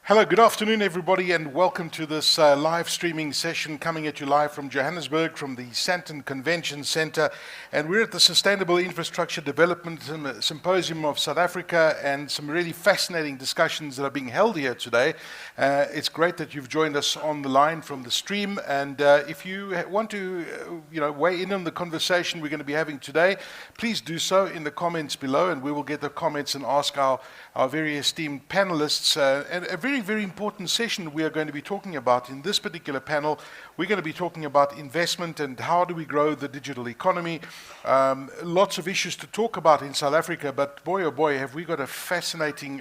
Hello, good afternoon everybody, and welcome to this live streaming session coming at you live from Johannesburg from the Sandton Convention Centre. And we're at the Sustainable Infrastructure Development Symposium of South Africa, and some really fascinating discussions that are being held here today. It's great that you've joined us on the line from the stream, and if you want to weigh in on the conversation we're going to be having today, please do so in the comments below, and we will get the comments and ask our very esteemed panelists. And a very important session we are going to be talking about in this particular panel. We're going to be talking about investment and how do we grow the digital economy. Lots of issues to talk about in South Africa, but boy oh boy have we got a fascinating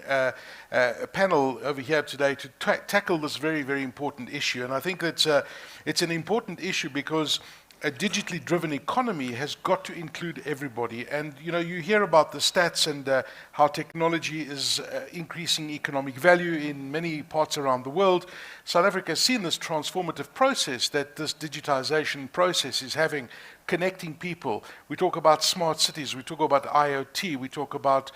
panel over here today to tackle this very important issue. And I think that it's an important issue because a digitally driven economy has got to include everybody. And you hear about the stats and how technology is increasing economic value in many parts around the world. South Africa has seen this transformative process that this digitization process is having, connecting people. We talk about smart cities, we talk about IoT, we talk about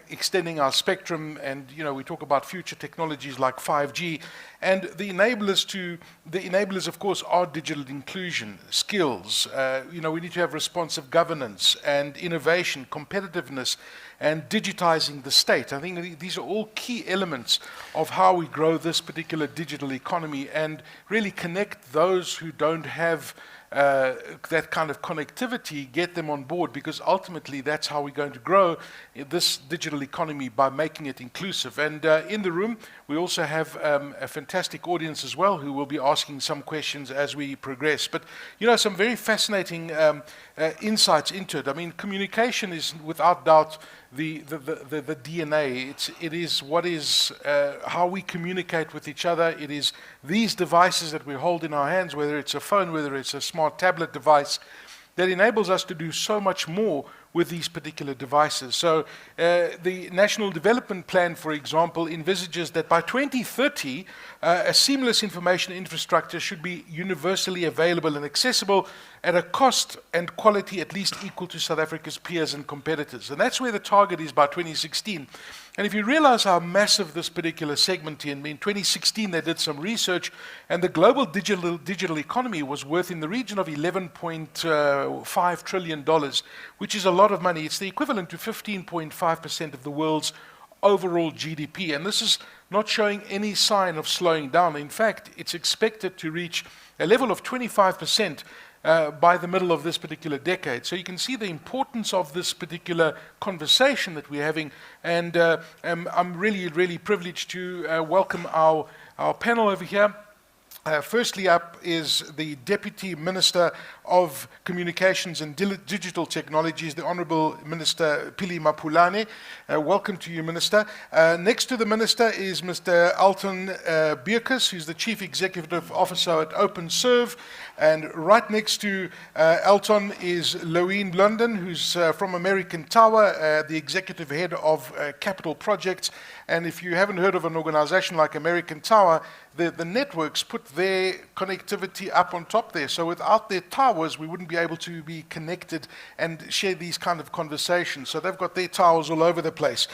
extending our spectrum, and we talk about future technologies like 5G. And the enablers of course are digital inclusion, skills, we need to have responsive governance and innovation, competitiveness, and digitizing the state. I think these are all key elements of how we grow this particular digital economy and really connect those who don't have that kind of connectivity, get them on board, because ultimately that's how we're going to grow this digital economy, by making it inclusive. And in the room we also have a fantastic audience as well who will be asking some questions as we progress. But some very fascinating insights into it. I mean, communication is without doubt the DNA. It is what is how we communicate with each other. It is these devices that we hold in our hands, whether it's a phone, whether it's a smart tablet device, that enables us to do so much more with these particular devices. So the National Development Plan, for example, envisages that by 2030, a seamless information infrastructure should be universally available and accessible at a cost and quality at least equal to South Africa's peers and competitors. And that's where the target is by 2016. And if you realize how massive this particular segment is, in 2016 they did some research, and the global digital economy was worth in the region of $11.5 trillion, which is a lot of money. It's the equivalent to 15.5% of the world's overall GDP. And this is not showing any sign of slowing down. In fact, it's expected to reach a level of 25% by the middle of this particular decade. So you can see the importance of this particular conversation that we're having, and I'm really privileged to welcome our panel over here. Firstly up is the Deputy Minister of Communications and Digital Technologies, the Honourable Minister Pili Mapulane. Welcome to you, Minister. Next to the Minister is Mr. Althon Beukes, who's the Chief Executive Officer at OpenServe. And right next to Althon is Loueen Blunden, who's from American Tower, the Executive Head of Capital Projects. And if you haven't heard of an organization like American Tower, the networks put their connectivity up on top there. So without their towers, we wouldn't be able to be connected and share these kind of conversations. So they've got their towers all over the place.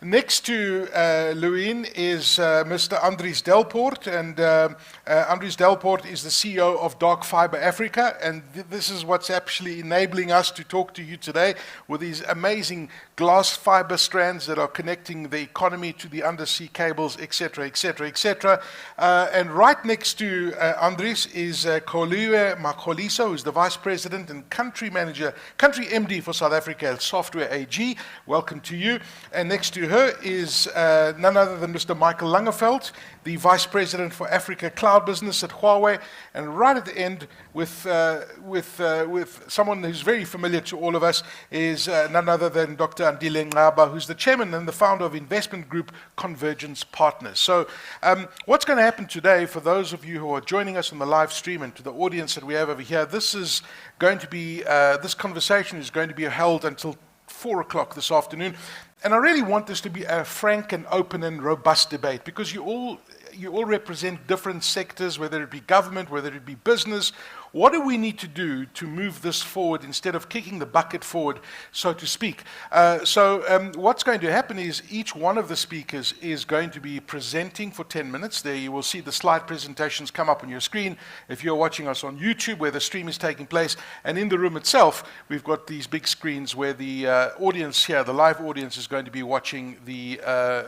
Next to Loueen is Mr. Andries Delport. And Andries Delport is the CEO of Dark Fibre Africa. And this is what's actually enabling us to talk to you today, with these amazing glass fiber strands that are connecting the economy to the undersea cables, etc., etc., etc. And right next to Andries is Kholiwe Makhohliso, who's the Vice President and Country MD for South Africa Software AG. Welcome to you. And next to her is none other than Mr. Michael Langeveld, the Vice President for Africa Cloud Business at Huawei. And right at the end, with someone who's very familiar to all of us, is none other than Dr. Andile Ngcaba, who's the Chairman and the Founder of investment group Convergence Partners. So what's going to happen today, for those of you who are joining us on the live stream and to the audience that we have over here, this is going to be, this conversation is going to be held until 4 o'clock this afternoon. And I really want this to be a frank and open and robust debate, because you all represent different sectors, whether it be government, whether it be business, what do we need to do to move this forward instead of kicking the bucket forward, so to speak? What's going to happen is each one of the speakers is going to be presenting for 10 minutes. There you will see the slide presentations come up on your screen if you're watching us on YouTube, where the stream is taking place. And in the room itself, we've got these big screens where the audience here, the live audience, is going to be watching the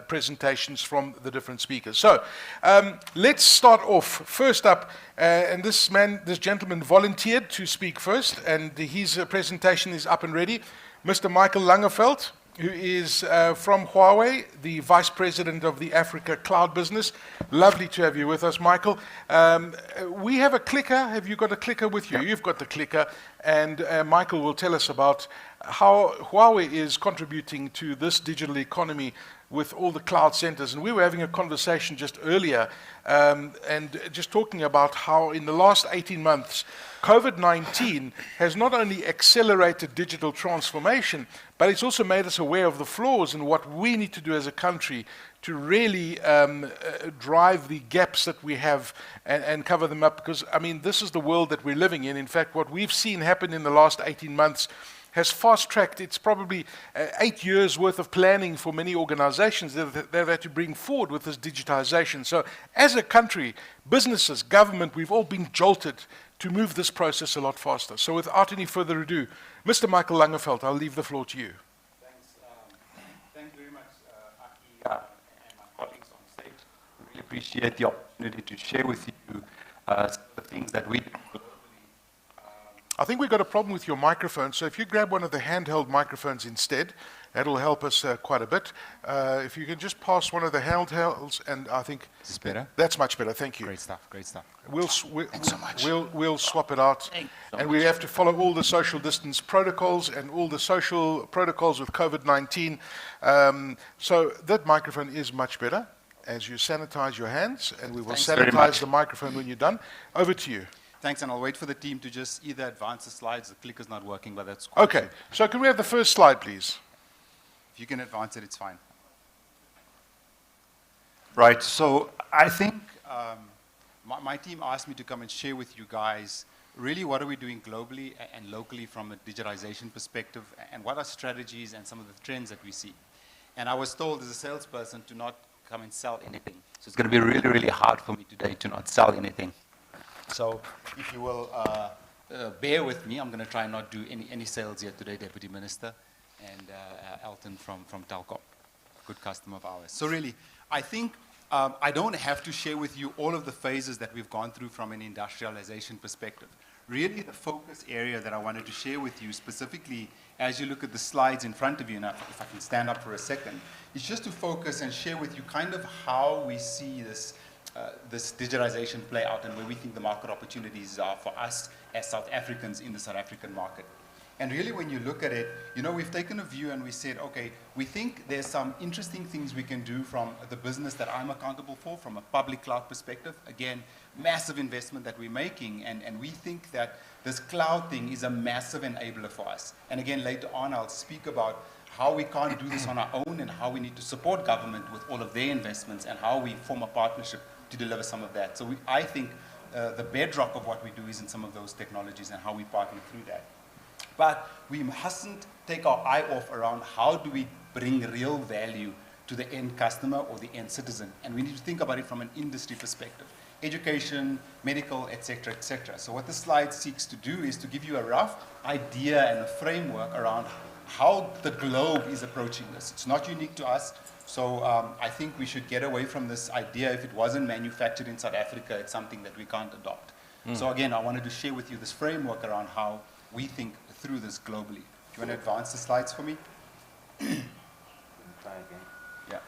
presentations from the different speakers. So let's start off. First up, and this gentleman volunteered to speak first, and his presentation is up and ready. Mr. Michael Langeveld, who is from Huawei, the Vice President of the Africa Cloud Business. Lovely to have you with us, Michael. We have a clicker. Have you got a clicker with you? Yep. You've got the clicker, and Michael will tell us about how Huawei is contributing to this digital economy with all the cloud centers. And we were having a conversation just earlier and just talking about how in the last 18 months, COVID-19 has not only accelerated digital transformation, but it's also made us aware of the flaws in what we need to do as a country to really drive the gaps that we have and cover them up. Because, I mean, this is the world that we're living in. In fact, what we've seen happen in the last 18 months has fast-tracked. It's probably 8 years' worth of planning for many organizations that they've had to bring forward with this digitization. So as a country, businesses, government, we've all been jolted to move this process a lot faster. So without any further ado, Mr. Michael Langeveld, I'll leave the floor to you. Thanks. Thank you very much, Aki, and my colleagues on stage. Really appreciate the opportunity to share with you some of the things that we do. I think we've got a problem with your microphone, so if you grab one of the handheld microphones instead, that'll help us quite a bit. If you can just pass one of the handhelds, and I think... Is this better? That's much better, thank you. Great stuff, great stuff. Thanks so much. We'll swap it out. And we have to follow all the social distance protocols and all the social protocols with COVID-19. So that microphone is much better as you sanitize your hands, and we will sanitize the microphone when you're done. Over to you. Thanks, and I'll wait for the team to just either advance the slides. The clicker's not working, but that's cool. Okay, so can we have the first slide, please? If you can advance it, it's fine. Right, so I think my team asked me to come and share with you guys really what are we doing globally and locally from a digitization perspective, and what are strategies and some of the trends that we see. And I was told as a salesperson to not come and sell anything. So it's going to be really, really hard for me today to not sell anything. So if you will bear with me, I'm going to try and not do any sales here today, Deputy Minister, and Althon from Telkom, good customer of ours. So really, I think I don't have to share with you all of the phases that we've gone through from an industrialization perspective. Really, the focus area that I wanted to share with you specifically as you look at the slides in front of you, now if I can stand up for a second, is just to focus and share with you kind of how we see this digitization play out and where we think the market opportunities are for us as South Africans in the South African market. And really when you look at it, you know, we've taken a view and we said, okay, we think there's some interesting things we can do from the business that I'm accountable for, from a public cloud perspective. Again, massive investment that we're making, and we think that this cloud thing is a massive enabler for us. And again, later on I'll speak about how we can't do this on our own and how we need to support government with all of their investments and how we form a partnership to deliver some of that. So I think the bedrock of what we do is in some of those technologies and how we partner through that. But we mustn't take our eye off around how do we bring real value to the end customer or the end citizen. And we need to think about it from an industry perspective. Education, medical, etc., etc. So what the slide seeks to do is to give you a rough idea and a framework around how the globe is approaching this. It's not unique to us. So I think we should get away from this idea if it wasn't manufactured in South Africa, it's something that we can't adopt. So again, I wanted to share with you this framework around how we think through this globally. Do you want to advance the slides for me? Try again. Yeah.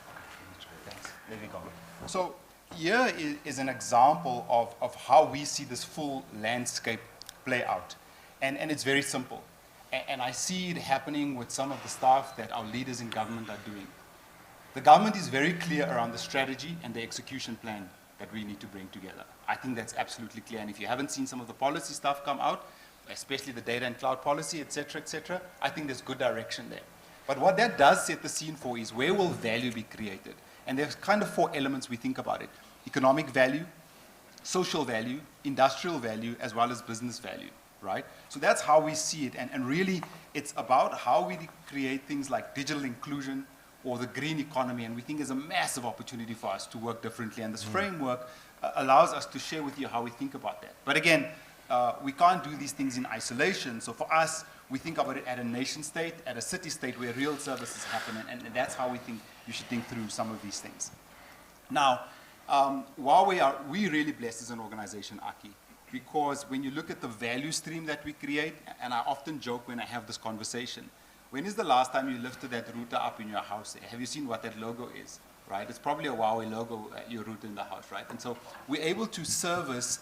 Thanks. There we go. So here is an example of how we see this full landscape play out. And it's very simple. And I see it happening with some of the stuff that our leaders in government are doing. The government is very clear around the strategy and the execution plan that we need to bring together. I think that's absolutely clear. And if you haven't seen some of the policy stuff come out, especially the data and cloud policy, et cetera, I think there's good direction there. But what that does set the scene for is where will value be created? And there's kind of 4 elements we think about it. Economic value, social value, industrial value, as well as business value, right? So that's how we see it. And really, it's about how we create things like digital inclusion or the green economy. And we think there's a massive opportunity for us to work differently. And this framework allows us to share with you how we think about that. But again, we can't do these things in isolation. So for us, we think about it at a nation state, at a city state where real services happen. And that's how we think you should think through some of these things. Now, Huawei we really blessed as an organization, Aki, because when you look at the value stream that we create, and I often joke when I have this conversation, when is the last time you lifted that router up in your house? Have you seen what that logo is, right? It's probably a Huawei logo, your router in the house, right? And so we're able to service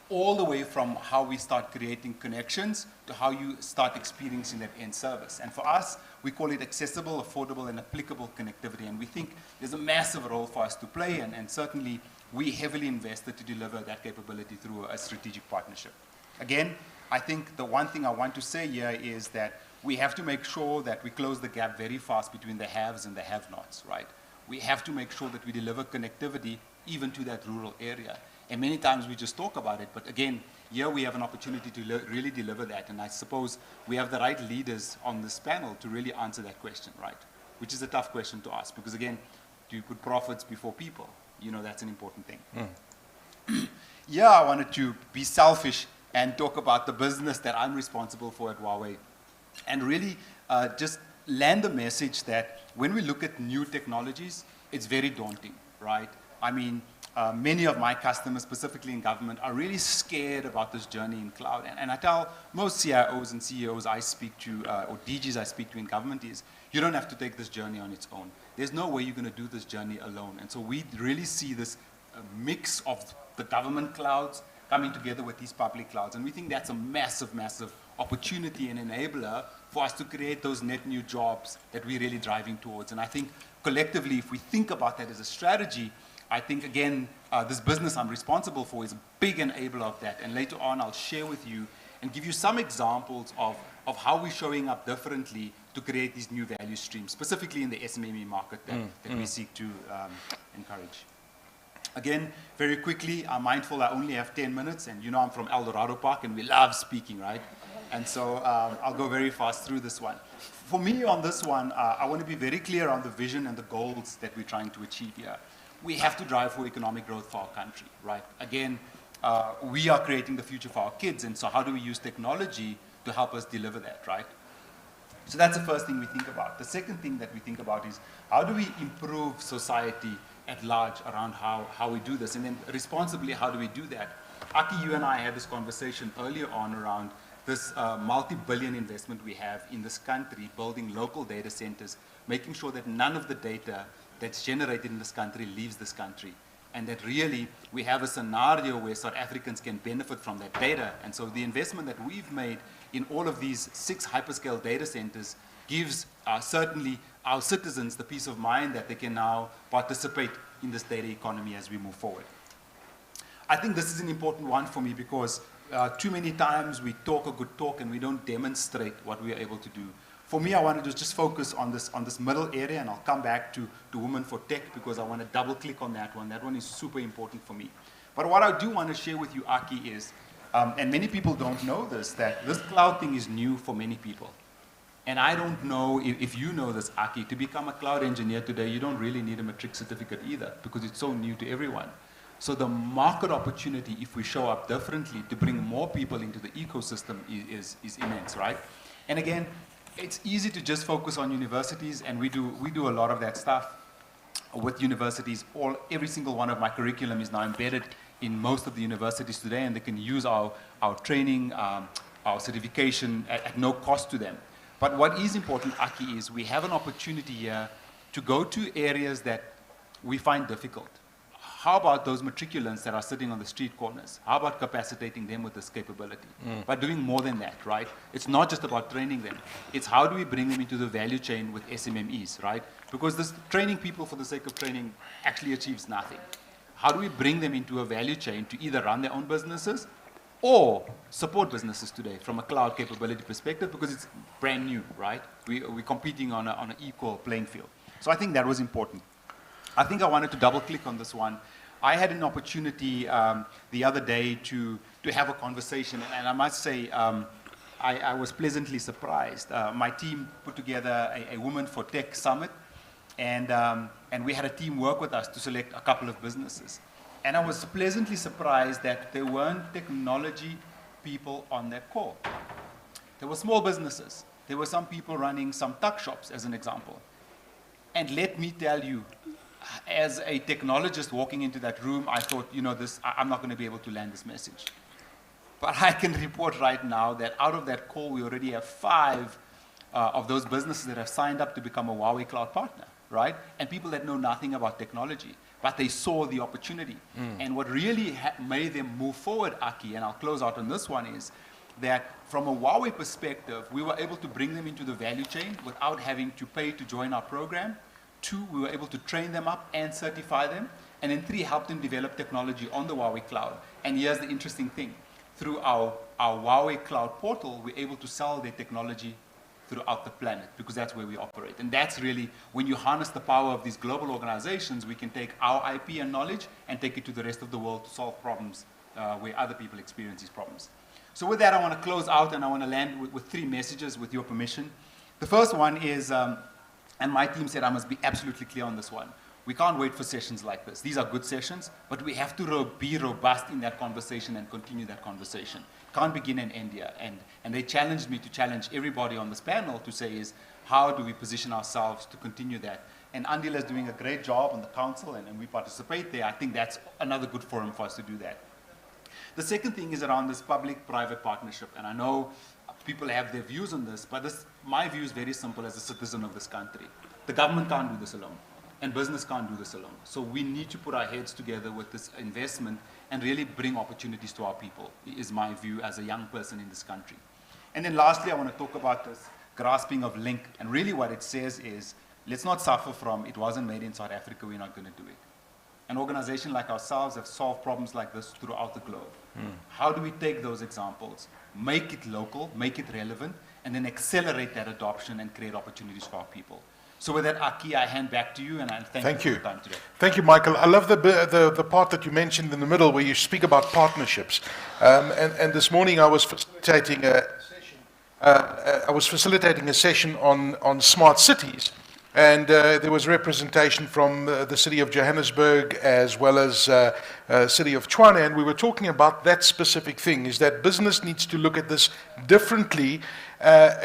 all the way from how we start creating connections to how you start experiencing that end service. And for us, we call it accessible, affordable, and applicable connectivity. And we think there's a massive role for us to play, and certainly we heavily invested to deliver that capability through a strategic partnership. Again, I think the one thing I want to say here is that we have to make sure that we close the gap very fast between the haves and the have-nots, right? We have to make sure that we deliver connectivity even to that rural area. And many times we just talk about it, but again, here we have an opportunity to really deliver that. And I suppose we have the right leaders on this panel to really answer that question, right? Which is a tough question to ask, because again, do you put profits before people? You know, that's an important thing. Yeah, I wanted to be selfish and talk about the business that I'm responsible for at Huawei. And really just land the message that when we look at new technologies, it's very daunting, right? I mean, many of my customers, specifically in government, are really scared about this journey in cloud. And I tell most CIOs and CEOs I speak to, or DGs I speak to in government is, you don't have to take this journey on its own. There's no way you're going to do this journey alone. And so we really see this mix of the government clouds coming together with these public clouds. And we think that's a massive, massive opportunity and enabler for us to create those net new jobs that we're really driving towards. And I think collectively, if we think about that as a strategy, I think, again, this business I'm responsible for is a big enabler of that. And later on, I'll share with you and give you some examples of how we're showing up differently to create these new value streams, specifically in the SMME market that we seek to encourage. Again, very quickly, I'm mindful I only have 10 minutes, and you know I'm from El Dorado Park, and we love speaking, right? And so I'll go very fast through this one. For me, on this one, I want to be very clear on the vision and the goals that we're trying to achieve here. We have to drive for economic growth for our country, right? Again, we are creating the future for our kids, and so how do we use technology to help us deliver that, right? So that's the first thing we think about. The second thing that we think about is how do we improve society at large around how we do this, and then responsibly, how do we do that? Aki, you and I had this conversation earlier on around this multi-billion investment we have in this country, building local data centers, making sure that none of the data that's generated in this country leaves this country, and that really we have a scenario where South Africans can benefit from that data. And so the investment that we've made in all of these 6 hyperscale data centers gives certainly our citizens the peace of mind that they can now participate in this data economy as we move forward. I think this is an important one for me because too many times we talk a good talk and we don't demonstrate what we are able to do. For me, I wanted to just focus on this middle area, and I'll come back to Women for Tech because I want to double click on that one. That one is super important for me. But what I do want to share with you, Aki, is, and many people don't know this, that this cloud thing is new for many people. And I don't know if you know this, Aki, to become a cloud engineer today, you don't really need a matric certificate either because it's so new to everyone. So the market opportunity, if we show up differently to bring more people into the ecosystem is immense, right? And again, it's easy to just focus on universities, and we do a lot of that stuff with universities. Every single one of my curriculum is now embedded in most of the universities today, and they can use our training, our certification at no cost to them. But what is important, Aki, is we have an opportunity here to go to areas that we find difficult. How about those matriculants that are sitting on the street corners? How about capacitating them with this capability? But doing more than that, right? It's not just about training them. It's how do we bring them into the value chain with SMMEs, right? Because this training people for the sake of training actually achieves nothing. How do we bring them into a value chain to either run their own businesses or support businesses today from a cloud capability perspective, because it's brand new, right? We're competing on an equal playing field. So I think that was important. I think I wanted to double click on this one. I had an opportunity the other day to have a conversation, and I must say, I was pleasantly surprised. My team put together a Women for Tech Summit, and we had a team work with us to select a couple of businesses. And I was pleasantly surprised that there weren't technology people on that call. There were small businesses. There were some people running some tuck shops, as an example. And let me tell you, as a technologist walking into that room, I thought, I'm not going to be able to land this message. But I can report right now that out of that call, we already have 5 of those businesses that have signed up to become a Huawei cloud partner, right? And people that know nothing about technology, but they saw the opportunity. And what really made them move forward, Aki, and I'll close out on this one, is that from a Huawei perspective, we were able to bring them into the value chain without having to pay to join our program. 2, we were able to train them up and certify them. And then 3, help them develop technology on the Huawei cloud. And here's the interesting thing. Through our Huawei cloud portal, we're able to sell their technology throughout the planet, because that's where we operate. And that's really, when you harness the power of these global organizations, we can take our IP and knowledge and take it to the rest of the world to solve problems where other people experience these problems. So with that, I want to close out, and I want to land with 3 messages, with your permission. The first one is, and my team said I must be absolutely clear on this one. We can't wait for sessions like this. These are good sessions, but we have to be robust in that conversation and continue that conversation. Can't begin and end here. And they challenged me to challenge everybody on this panel to say is, how do we position ourselves to continue that? And Andile is doing a great job on the council, and we participate there. I think that's another good forum for us to do that. The second thing is around this public-private partnership. And I know people have their views on this, but my view is very simple as a citizen of this country. The government can't do this alone, and business can't do this alone. So we need to put our heads together with this investment and really bring opportunities to our people, is my view as a young person in this country. And then lastly, I want to talk about this grasping of link. And really what it says is, let's not suffer from, it wasn't made in South Africa, we're not going to do it. An organization like ourselves have solved problems like this throughout the globe. How do we take those examples, make it local, make it relevant, and then accelerate that adoption and create opportunities for our people? So with that, Aki, I hand back to you, and I thank you for your time today. Thank you, Michael. I love the part that you mentioned in the middle where you speak about partnerships. And this morning I was facilitating a session on smart cities. And there was representation from the city of Johannesburg as well as city of Tshwane, and we were talking about that specific thing, is that business needs to look at this differently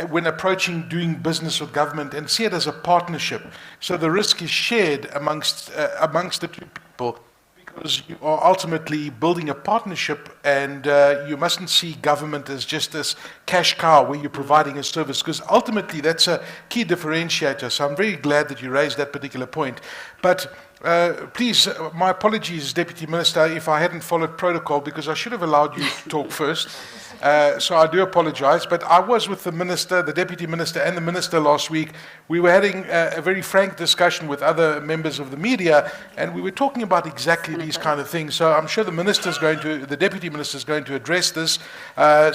when approaching doing business with government, and see it as a partnership. So the risk is shared amongst the 2 people, because you are ultimately building a partnership, and you mustn't see government as just this cash cow where you're providing a service, because ultimately that's a key differentiator. So I'm very glad that you raised that particular point. But please, my apologies, Deputy Minister, if I hadn't followed protocol, because I should have allowed you to talk first. So I do apologize, but I was with the Minister, the Deputy Minister, and the Minister last week. We were having a very frank discussion with other members of the media, and we were talking about exactly these kind of things. So I'm sure the Deputy Minister is going to address this.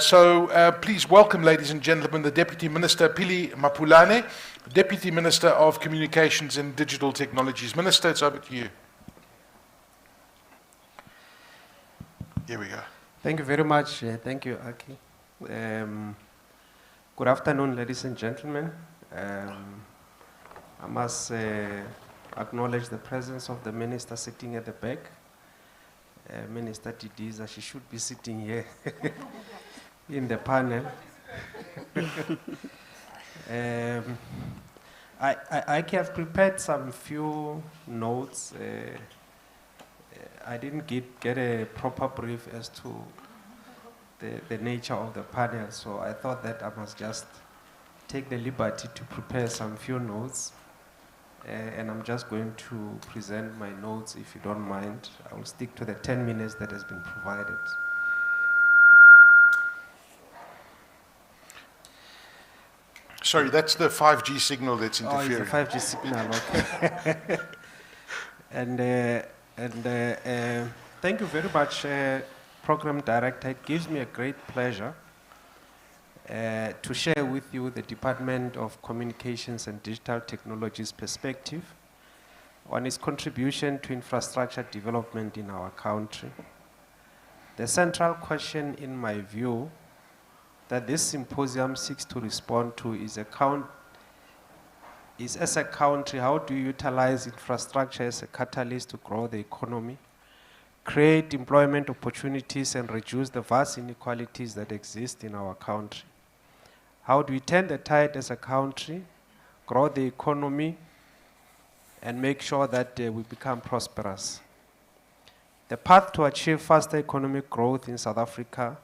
So please welcome, ladies and gentlemen, the Deputy Minister, Pili Mapulane, Deputy Minister of Communications and Digital Technologies. Minister, it's over to you. Here we go. Thank you very much. Thank you, Aki. Good afternoon, ladies and gentlemen. I must acknowledge the presence of the minister sitting at the back. Minister Didiza, she should be sitting here in the panel. I have prepared some few notes. I didn't get a proper brief as to the nature of the panel, so I thought that I must just take the liberty to prepare some few notes, and I'm just going to present my notes, if you don't mind. I will stick to the 10 minutes that has been provided. Sorry, that's the 5G signal that's interfering. Oh, it's a 5G signal, okay. And thank you very much, Program Director. It gives me a great pleasure to share with you the Department of Communications and Digital Technologies perspective on its contribution to infrastructure development in our country. The central question, in my view, that this symposium seeks to respond to is as a country, how do you utilize infrastructure as a catalyst to grow the economy, create employment opportunities, and reduce the vast inequalities that exist in our country? How do we turn the tide as a country, grow the economy, and make sure that we become prosperous? The path to achieve faster economic growth in South Africa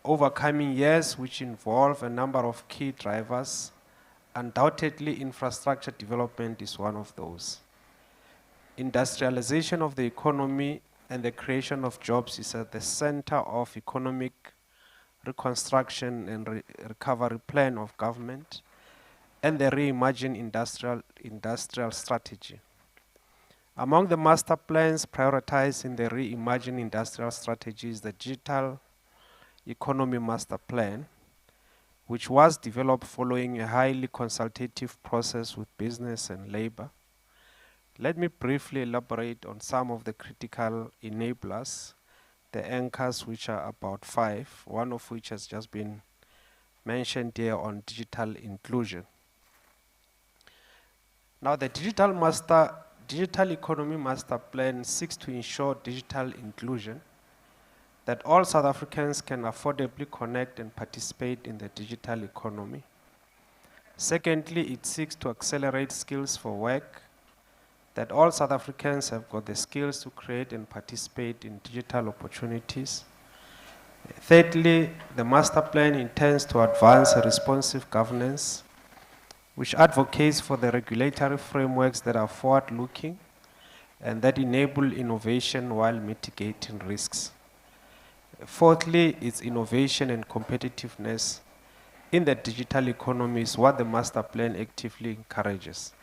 over coming years, which involve a number of key drivers, undoubtedly infrastructure development is one of those. Industrialization of the economy and the creation of jobs is at the center of economic reconstruction and recovery plan of government and the reimagined industrial strategy. Among the master plans prioritized in the reimagined industrial strategy is the Digital Economy Master Plan, which was developed following a highly consultative process with business and labor. Let me briefly elaborate on some of the critical enablers, the anchors, which are about 5, one of which has just been mentioned here on digital inclusion. Now, the Digital Economy Master Plan seeks to ensure digital inclusion, that all South Africans can affordably connect and participate in the digital economy. Secondly, it seeks to accelerate skills for work, that all South Africans have got the skills to create and participate in digital opportunities. Thirdly, the master plan intends to advance a responsive governance, which advocates for the regulatory frameworks that are forward-looking and that enable innovation while mitigating risks. Fourthly, its innovation and competitiveness in the digital economy is what the master plan actively encourages,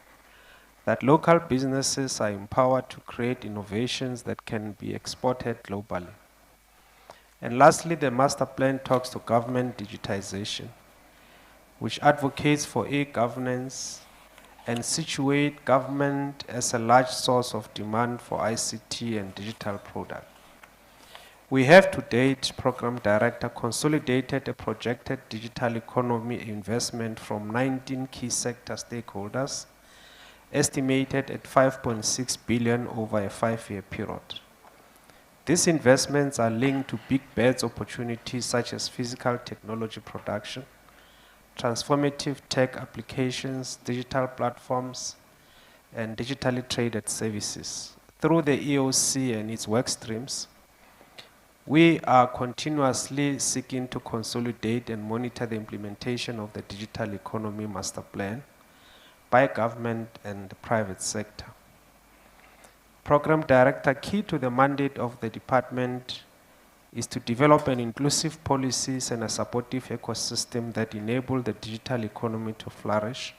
that local businesses are empowered to create innovations that can be exported globally. And lastly, the master plan talks to government digitization, which advocates for e-governance and situate government as a large source of demand for ICT and digital products. We have to date, Program Director, consolidated a projected digital economy investment from 19 key sector stakeholders, estimated at 5.6 billion over a 5-year period. These investments are linked to big bets opportunities such as physical technology production, transformative tech applications, digital platforms, and digitally traded services. Through the EOC and its work streams, we are continuously seeking to consolidate and monitor the implementation of the Digital Economy Master Plan by government and the private sector. Program Director, key to the mandate of the department is to develop an inclusive policies and a supportive ecosystem that enable the digital economy to flourish.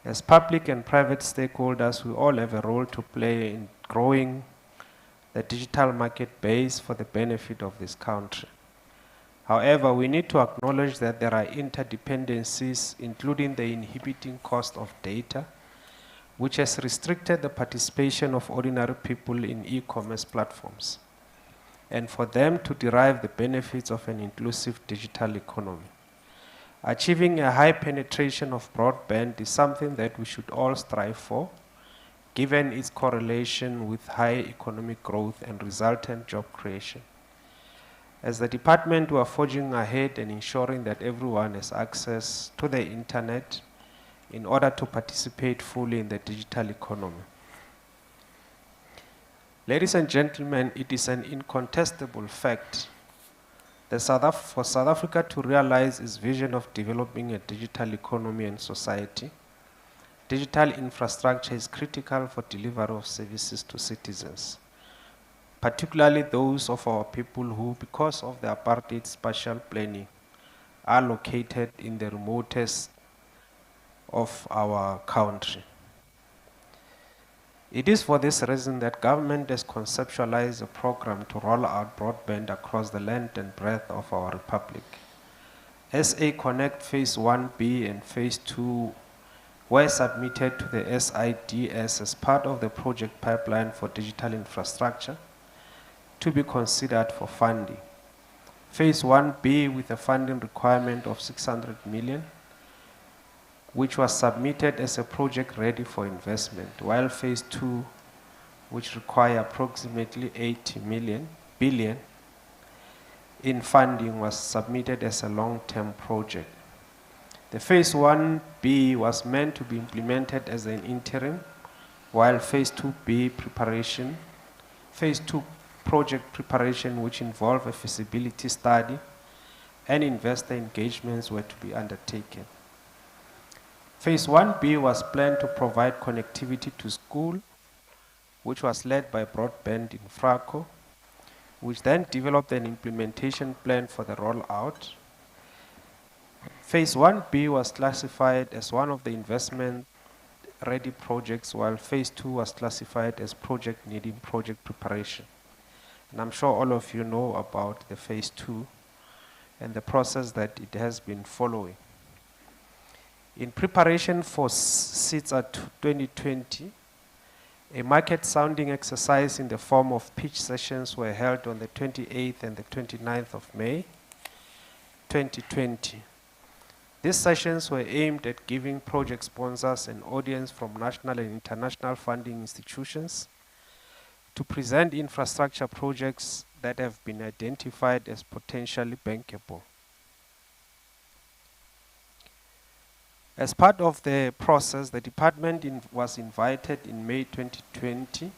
As public and private stakeholders, we all have a role to play in growing the digital market base for the benefit of this country. However, we need to acknowledge that there are interdependencies, including the inhibiting cost of data, which has restricted the participation of ordinary people in e-commerce platforms, and for them to derive the benefits of an inclusive digital economy. Achieving a high penetration of broadband is something that we should all strive for, given its correlation with high economic growth and resultant job creation. As the department, we are forging ahead and ensuring that everyone has access to the internet in order to participate fully in the digital economy. Ladies and gentlemen, it is an incontestable fact that for South Africa to realize its vision of developing a digital economy and society, digital infrastructure is critical for delivery of services to citizens, particularly those of our people who, because of the apartheid spatial planning, are located in the remotest of our country. It is for this reason that government has conceptualized a program to roll out broadband across the length and breadth of our republic. SA Connect Phase 1B and Phase 2 were submitted to the SIDSSA as part of the project pipeline for digital infrastructure to be considered for funding. Phase 1B with a funding requirement of 600 million, which was submitted as a project ready for investment, while phase 2, which require approximately 80 billion in funding, was submitted as a long-term project. The phase 1B was meant to be implemented as an interim, while phase 2B preparation, phase 2 project preparation, which involved a feasibility study and investor engagements, were to be undertaken. Phase 1B was planned to provide connectivity to school, which was led by Broadband Infraco, which then developed an implementation plan for the rollout. Phase 1B was classified as one of the investment-ready projects, while phase 2 was classified as project needing project preparation. And I'm sure all of you know about the phase 2 and the process that it has been following. In preparation for SIDSSA 2020, a market sounding exercise in the form of pitch sessions were held on the 28th and the 29th of May 2020. These sessions were aimed at giving project sponsors an audience from national and international funding institutions to present infrastructure projects that have been identified as potentially bankable. As part of the process, the department was invited in May 2020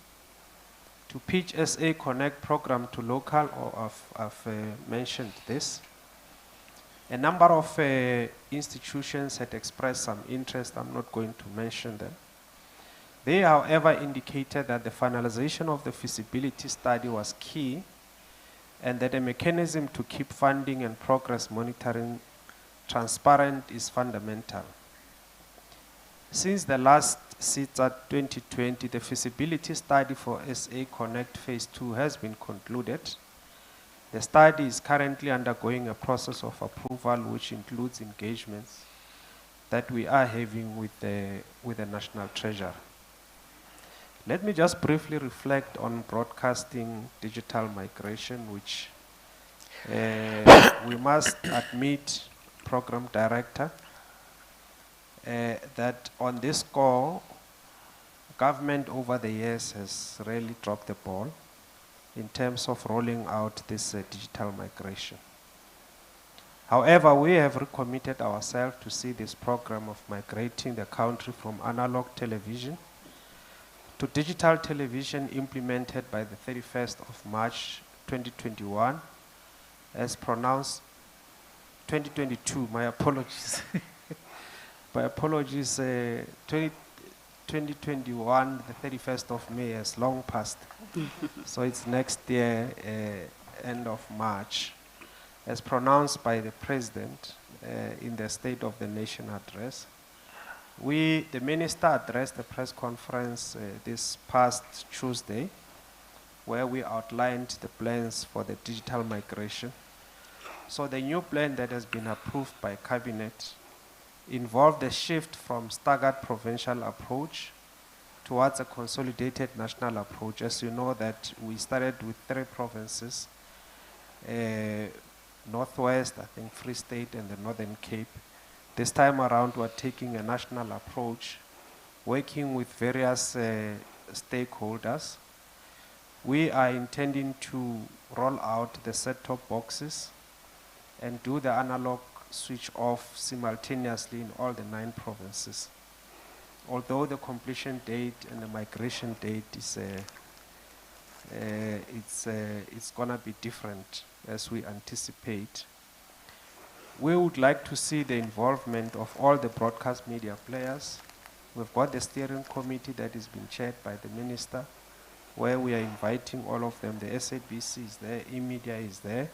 to pitch SA Connect program to local, or I've mentioned this. A number of institutions had expressed some interest. I'm not going to mention them. They, however, indicated that the finalization of the feasibility study was key and that a mechanism to keep funding and progress monitoring transparent is fundamental. Since the last SIDSSA 2020, the feasibility study for SA Connect Phase 2 has been concluded. The study is currently undergoing a process of approval, which includes engagements that we are having with the National Treasury. Let me just briefly reflect on broadcasting digital migration, which we must admit, Program Director, that on this score, government over the years has really dropped the ball in terms of rolling out this digital migration. However, we have recommitted ourselves to see this program of migrating the country from analog television to digital television implemented by the 31st of March 2021, as pronounced 2022, my apologies. My apologies, 2021, the 31st of May has long passed. So it's next year, end of March, as pronounced by the President in the State of the Nation address. The Minister addressed a press conference this past Tuesday, where we outlined the plans for the digital migration. So the new plan that has been approved by Cabinet involved a shift from staggered provincial approach towards a consolidated national approach. As you know, that we started with 3 provinces, Northwest, I think Free State, and the Northern Cape. This time around, we're taking a national approach, working with various stakeholders. We are intending to roll out the set-top boxes and do the analog switch off simultaneously in all the 9 provinces. Although the completion date and the migration date is it's gonna be different as we anticipate. We would like to see the involvement of all the broadcast media players. We've got the steering committee that is being chaired by the Minister, where we are inviting all of them. The SABC is there, eMedia is there,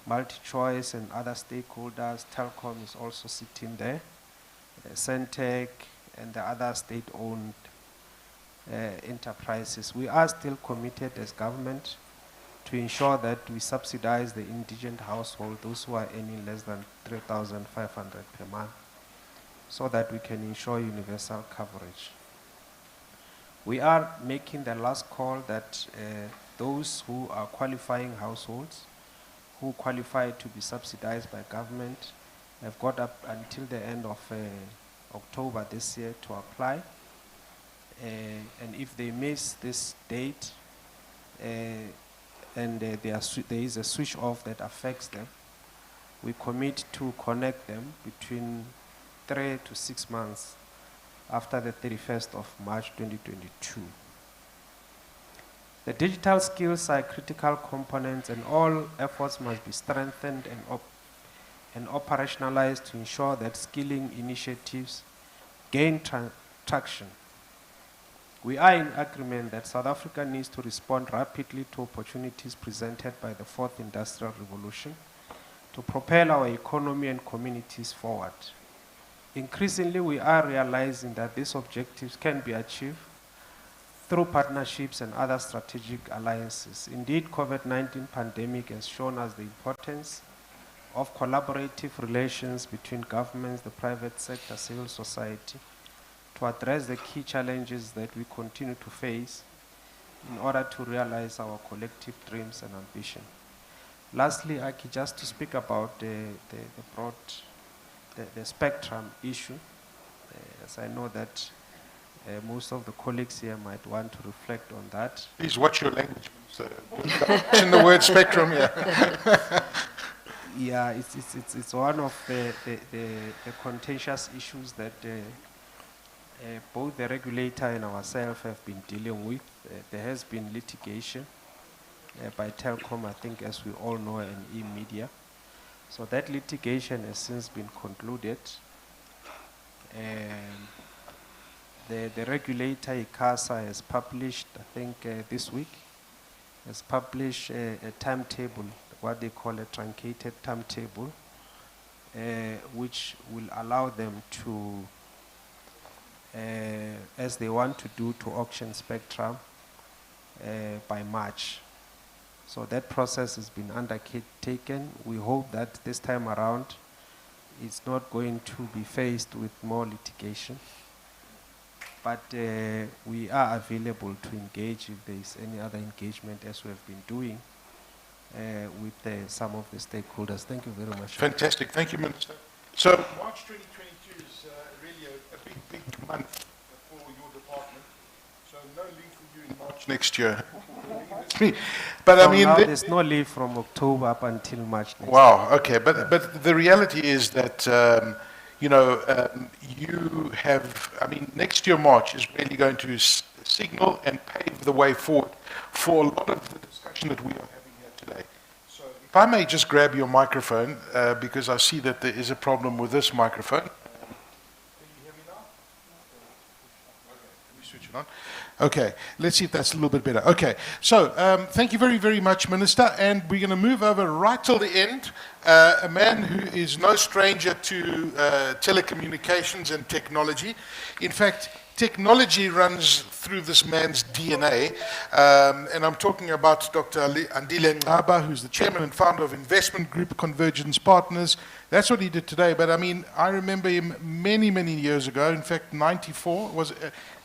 MultiChoice and other stakeholders. Telkom is also sitting there, Centec and the other state-owned enterprises. We are still committed as government to ensure that we subsidize the indigent household, those who are earning less than 3,500 per month. so that we can ensure universal coverage. We are making the last call that those who are qualifying households, who qualify to be subsidized by government, have got up until the end of October this year to apply. And if they miss this date, and there is a switch off that affects them, we commit to connect them between 3 to 6 months after the 31st of March 2022. The digital skills are critical components, and all efforts must be strengthened and operationalized to ensure that skilling initiatives gain traction. We are in agreement that South Africa needs to respond rapidly to opportunities presented by the fourth industrial revolution to propel our economy and communities forward. Increasingly, we are realizing that these objectives can be achieved through partnerships and other strategic alliances. Indeed, COVID-19 pandemic has shown us the importance of collaborative relations between governments, the private sector, civil society, to address the key challenges that we continue to face in order to realize our collective dreams and ambition. Lastly, Aki, just to speak about the spectrum issue, as I know that most of the colleagues here might want to reflect on that. Please watch your language. In the word spectrum, yeah. Yeah, it's one of the contentious issues that both the regulator and ourselves have been dealing with. There has been litigation by Telkom, I think, as we all know, and e-media. So that litigation has since been concluded. And the regulator, ICASA, has published, I think this week, has published a timetable, what they call a truncated timetable, which will allow them to, as they want to do, to auction spectrum by March. So that process has been undertaken. We hope that this time around it's not going to be faced with more litigation. But we are available to engage if there is any other engagement, as we have been doing with some of the stakeholders. Thank you very much. Fantastic. Thank you, Minister. So March 2022 is really a big month for your department. So no leave for you in March next year. But I mean, there's no leave from October up until March next wow. Year. Okay, but the reality is that you have. I mean, next year March is really going to signal and pave the way forward for a lot of the discussion that we are having here today. So, if I may just grab your microphone, because I see that there is a problem with this microphone. Can you hear me now? Okay, let me switch it on. Okay, let's see if that's a little bit better. Okay, so thank you very, very much, Minister. And we're going to move over right till the end. A man who is no stranger to telecommunications and technology. In fact, technology runs through this man's DNA. And I'm talking about Dr. Andile Ngcaba, who's the chairman and founder of investment group Convergence Partners. That's what he did today. But I mean, I remember him many, many years ago. In fact, 94 was...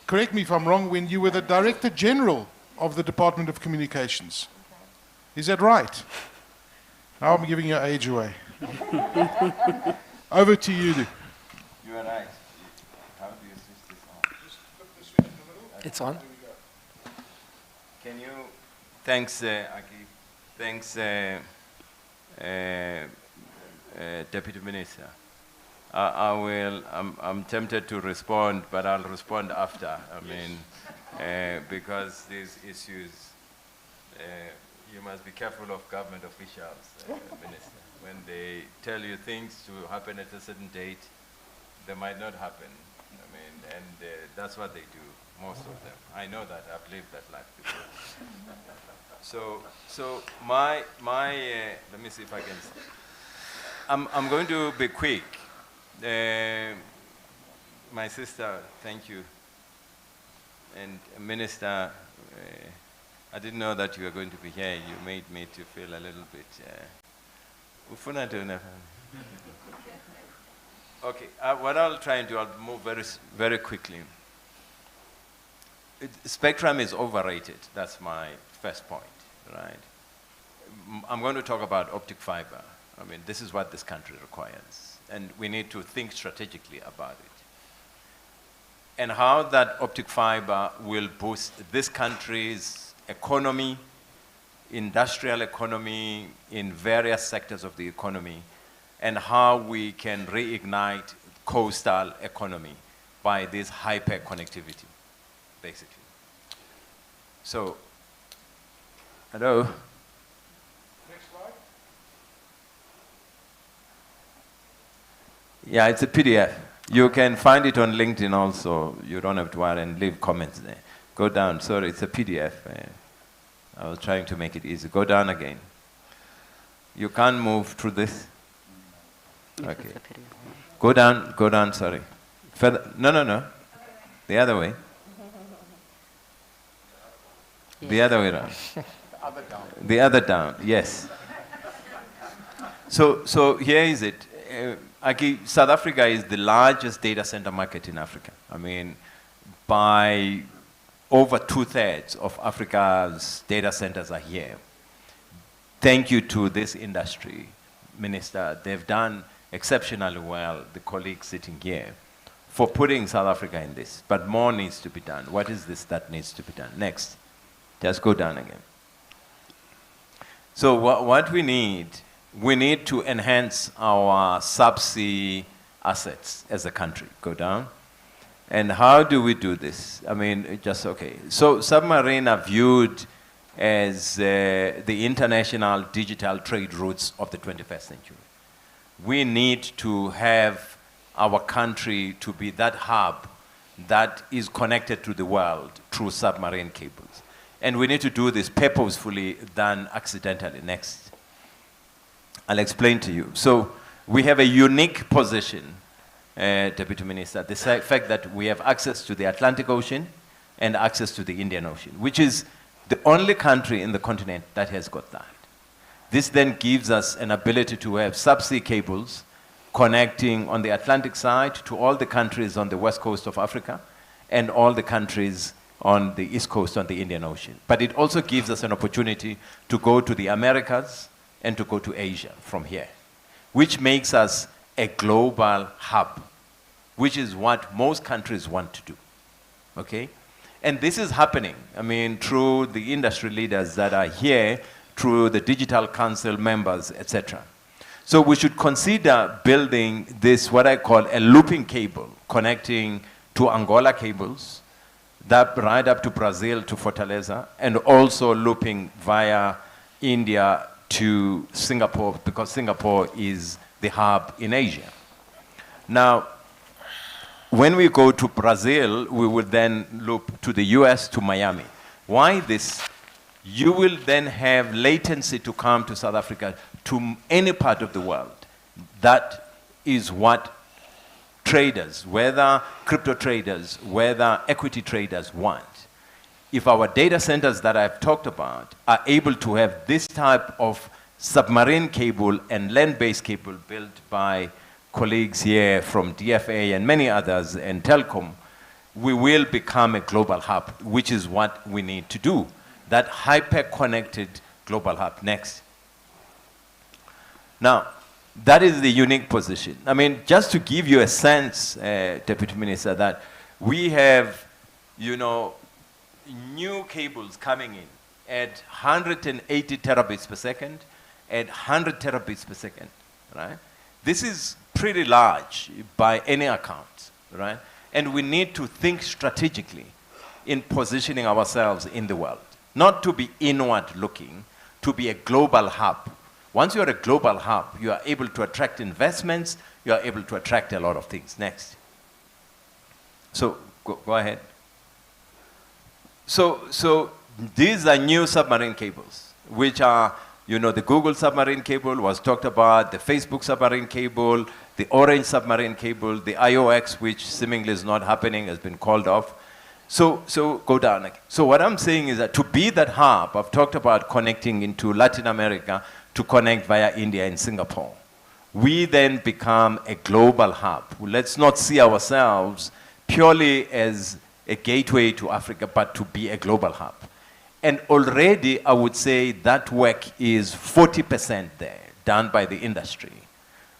correct me if I'm wrong, when you were the Director General of the Department of Communications. Is that right? Now I'm giving your age away. Over to you. You are right. How do you switch this on? Just flip the switch in the middle. It's on. There we go. Can you... Thanks, Aki. Thanks, Deputy Minister. I'm tempted to respond, but I'll respond after. I mean, because these issues, you must be careful of government officials, Minister. When they tell you things to happen at a certain date, they might not happen. I mean, and that's what they do, most of them. I know that, I've lived that life before. So my let me see if I can, I'm going to be quick. My sister, thank you. And Minister, I didn't know that you were going to be here. You made me to feel a little bit... Okay, what I'll try and do, I'll move very quickly. Spectrum is overrated. That's my first point, right? I'm going to talk about optic fiber. I mean, this is what this country requires, and we need to think strategically about it. And how that optic fiber will boost this country's economy, industrial economy, in various sectors of the economy, and how we can reignite coastal economy by this hyper connectivity, basically. So, hello? Next slide. Yeah, it's a PDF. You can find it on LinkedIn also. You don't have to worry and leave comments there. Go down, sorry, it's a PDF. I was trying to make it easy. Go down again. You can't move through this? Okay. Go down, sorry. Further, no. The other way. The other way around. The other down. The other down, yes. So here is it. Aki, South Africa is the largest data center market in Africa. I mean, by over 2/3 of Africa's data centers are here. Thank you to this industry, Minister. They've done exceptionally well, the colleagues sitting here, for putting South Africa in this. But more needs to be done. What is this that needs to be done? Next. Just go down again. So what we need to enhance our subsea assets as a country. Go down. And how do we do this? I mean, just okay. So submarine are viewed as the international digital trade routes of the 21st century. We need to have our country to be that hub that is connected to the world through submarine cables. And we need to do this purposefully than accidentally. Next. I'll explain to you. So we have a unique position, Deputy Minister, the fact that we have access to the Atlantic Ocean and access to the Indian Ocean, which is the only country in the continent that has got that. This then gives us an ability to have subsea cables connecting on the Atlantic side to all the countries on the west coast of Africa and all the countries on the east coast on the Indian Ocean. But it also gives us an opportunity to go to the Americas and to go to Asia from here, which makes us a global hub, which is what most countries want to do, okay? And this is happening, I mean, through the industry leaders that are here, through the Digital Council members, etc. So we should consider building this, what I call a looping cable, connecting to Angola cables, that right up to Brazil, to Fortaleza, and also looping via India to Singapore, because Singapore is the hub in Asia. Now, when we go to Brazil, we will then loop to the US, to Miami. Why this? You will then have latency to come to South Africa, to any part of the world. That is what traders, whether crypto traders, whether equity traders want. If our data centers that I've talked about are able to have this type of submarine cable and land-based cable built by colleagues here from DFA and many others and Telkom, we will become a global hub, which is what we need to do. That hyper-connected global hub. Next. Now, that is the unique position. I mean, just to give you a sense, Deputy Minister, that we have, you know, new cables coming in at 180 terabits per second, at 100 terabits per second, right? This is pretty large by any account, right? And we need to think strategically in positioning ourselves in the world. Not to be inward looking, to be a global hub. Once you're a global hub, you are able to attract investments, you are able to attract a lot of things. Next. So, go ahead. So these are new submarine cables, which are, you know, the Google submarine cable was talked about, the Facebook submarine cable, the Orange submarine cable, the IOX, which seemingly is not happening, has been called off. So go down again. So what I'm saying is that to be that hub, I've talked about connecting into Latin America to connect via India and Singapore. we then become a global hub. Let's not see ourselves purely as a gateway to Africa, but to be a global hub. And already, I would say that work is 40% there, done by the industry.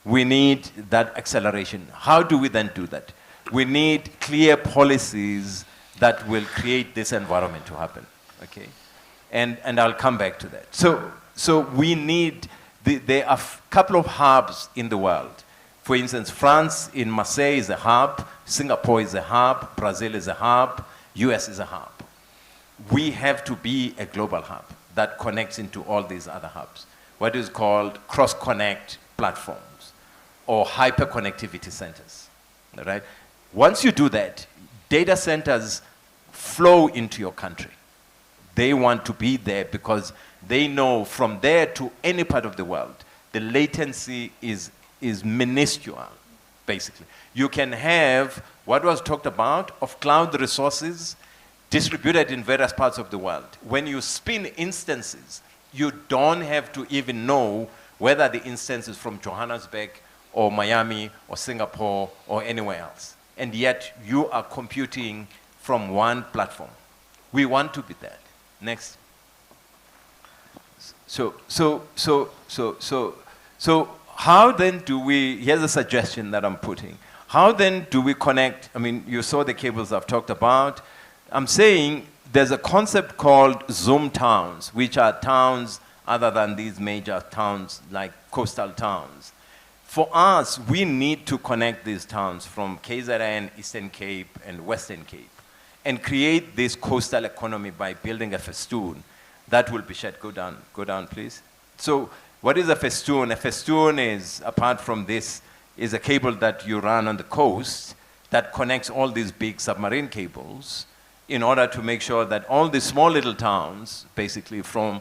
We need that acceleration. How do we then do that? We need clear policies that will create this environment to happen, okay? And I'll come back to that. So we need, there are a couple of hubs in the world. For instance, France in Marseille is a hub, Singapore is a hub, Brazil is a hub, US is a hub. We have to be a global hub that connects into all these other hubs, what is called cross-connect platforms or hyper-connectivity centers, all right? Once you do that, data centers flow into your country. They want to be there because they know from there to any part of the world, the latency is minuscule, basically. You can have what was talked about of cloud resources distributed in various parts of the world. When you spin instances, you don't have to even know whether the instance is from Johannesburg or Miami or Singapore or anywhere else. And yet you are computing from one platform. We want to be that. Next. So how then do we, here's a suggestion that I'm putting. How then do we connect, I mean, you saw the cables I've talked about. I'm saying there's a concept called Zoom towns, which are towns other than these major towns like coastal towns. For us, we need to connect these towns from KZN, Eastern Cape, and Western Cape, and create this coastal economy by building a festoon that will be shared. Go down, please. So what is a festoon? A festoon is, apart from this, is a cable that you run on the coast that connects all these big submarine cables in order to make sure that all the small little towns, basically from,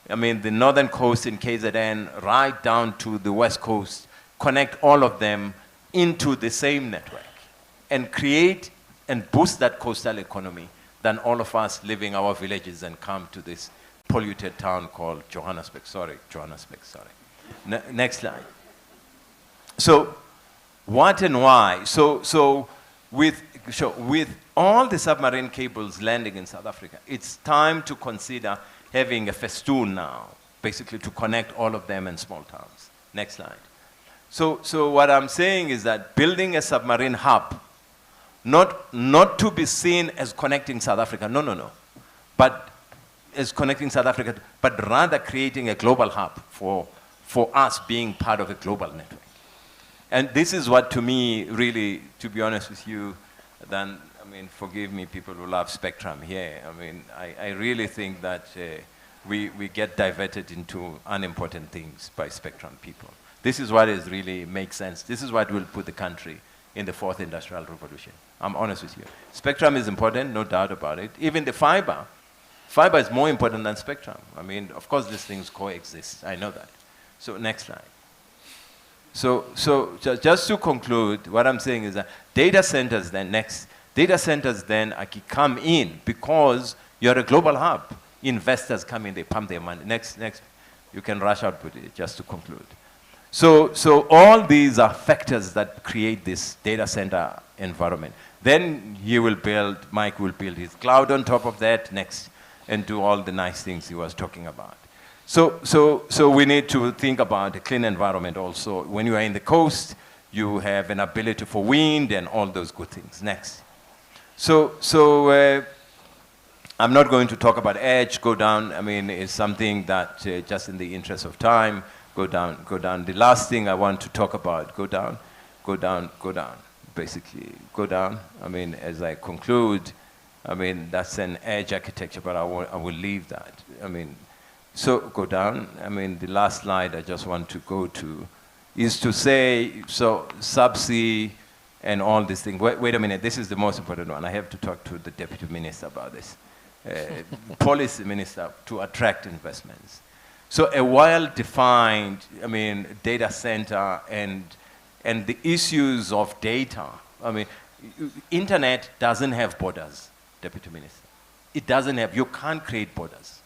I mean, the northern coast in KZN right down to the west coast, connect all of them into the same network and create and boost that coastal economy than all of us leaving our villages and come to this polluted town called Johannesburg. Next slide. So what and why? So with all the submarine cables landing in South Africa, it's time to consider having a festoon now, basically to connect all of them in small towns. Next slide. So what I'm saying is that building a submarine hub, not to be seen as connecting South Africa, no, but as connecting South Africa, but rather creating a global hub for us being part of a global network. And this is what, to me, really, to be honest with you, then, I mean, forgive me, people who love Spectrum here. I mean, I really think that we get diverted into unimportant things by Spectrum people. This is what is really makes sense. This is what will put the country in the fourth industrial revolution. I'm honest with you. Spectrum is important, no doubt about it. Even the fiber is more important than Spectrum. I mean, of course, these things coexist. I know that. So next slide. So just to conclude, what I'm saying is that data centers then come in because you're a global hub. Investors come in, they pump their money. Next, you can rush out with it, just to conclude. So all these are factors that create this data center environment. Then Mike will build his cloud on top of that next and do all the nice things he was talking about. So we need to think about a clean environment also. When you are in the coast, you have an ability for wind and all those good things. Next. So I'm not going to talk about edge, go down. I mean, it's something that just in the interest of time, go down. The last thing I want to talk about, go down. Basically, go down. I mean, as I conclude, I mean, that's an edge architecture, but I will leave that. I mean, so go down. I mean, the last slide I just want to go to is to say, so subsea and all these things. Wait a minute, this is the most important one. I have to talk to the Deputy Minister about this. Policy Minister to attract investments. So a well-defined, I mean, data center and the issues of data. I mean, internet doesn't have borders, Deputy Minister. It doesn't have, you can't create borders.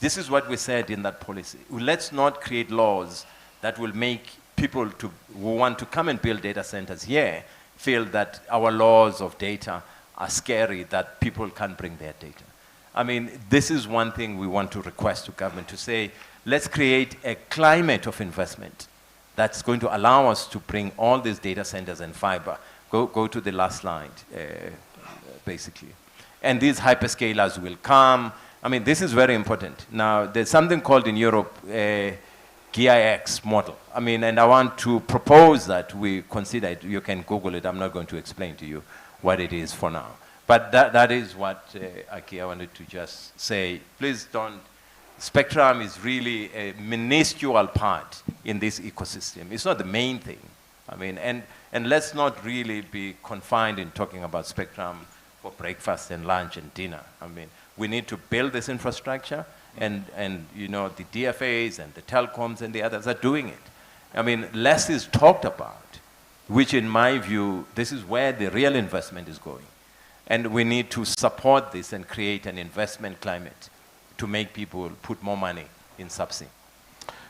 This is what we said in that policy. Let's not create laws that will make people who want to come and build data centers here feel that our laws of data are scary, that people can't bring their data. I mean, this is one thing we want to request to government, to say, let's create a climate of investment that's going to allow us to bring all these data centers and fiber. Go to the last slide, basically. And these hyperscalers will come. I mean, this is very important. Now, there's something called in Europe GIX model. I mean, and I want to propose that we consider it. You can Google it. I'm not going to explain to you what it is for now. But that is what, Aki, I wanted to just say. Please don't, spectrum is really a minuscule part in this ecosystem. It's not the main thing. I mean, and let's not really be confined in talking about spectrum for breakfast and lunch and dinner. I mean, we need to build this infrastructure, and you know, the DFAs and the Telkoms and the others are doing it. I mean, less is talked about, which in my view, this is where the real investment is going. And we need to support this and create an investment climate to make people put more money in subsea.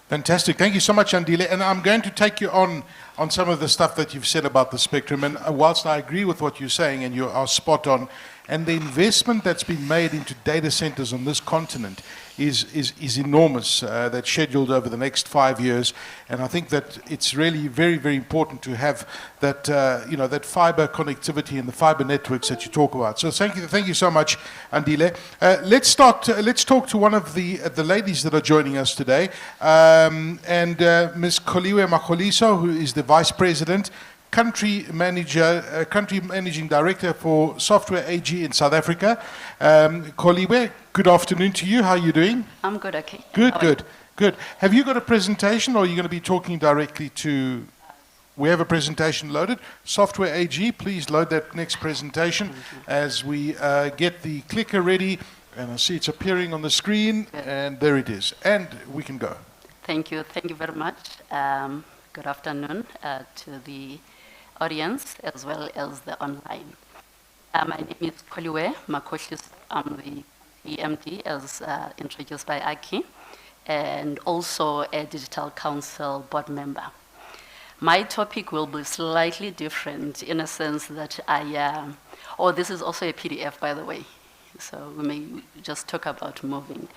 Fantastic. Thank you so much, Andile. And I'm going to take you on some of the stuff that you've said about the spectrum. And whilst I agree with what you're saying, and you are spot on, and the investment that's been made into data centers on this continent is enormous. That's scheduled over the next 5 years. And I think that it's really very, very important to have that, that fiber connectivity and the fiber networks that you talk about. So thank you so much, Andile. Let's talk to one of the ladies that are joining us today. Ms. Kholiwe Makhohliso, who is the Vice President, Country Managing Director for Software AG in South Africa. Kholiwe, good afternoon to you. How are you doing? I'm good, okay. Good. Have you got a presentation, or are you going to be talking directly to... We have a presentation loaded. Software AG, please load that next presentation as we get the clicker ready. And I see it's appearing on the screen, and there it is. And we can go. Thank you very much. Good afternoon to the audience as well as the online. My name is Kholiwe Makhohliso. I'm the EMD, as introduced by Aki, and also a Digital Council board member. My topic will be slightly different in a sense that this is also a PDF, by the way, so we may just talk about moving.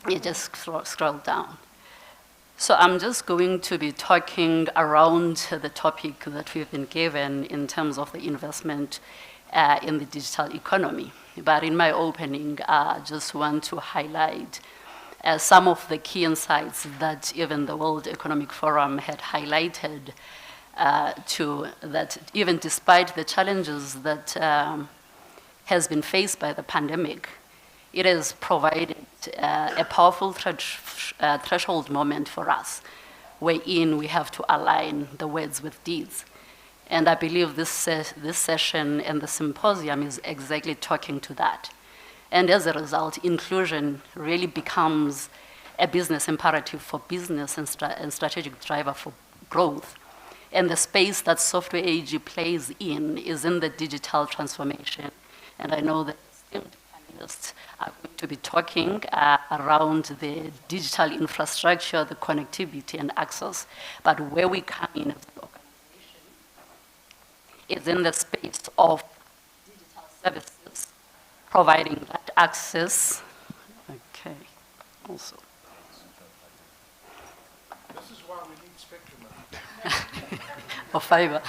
You just scroll down. So I'm just going to be talking around the topic that we've been given in terms of the investment in the digital economy. But in my opening, I just want to highlight some of the key insights that even the World Economic Forum had highlighted that even despite the challenges that has been faced by the pandemic, it has provided a powerful threshold moment for us, wherein we have to align the words with deeds. And I believe this session and the symposium is exactly talking to that. And as a result, inclusion really becomes a business imperative for business and strategic driver for growth. And the space that Software AG plays in is in the digital transformation. And I know that panelists are going to be talking around the digital infrastructure, the connectivity and access. But where we come in as an organization is in the space of digital services, providing that access. Okay, also. This is why we need spectrum. Or fiber.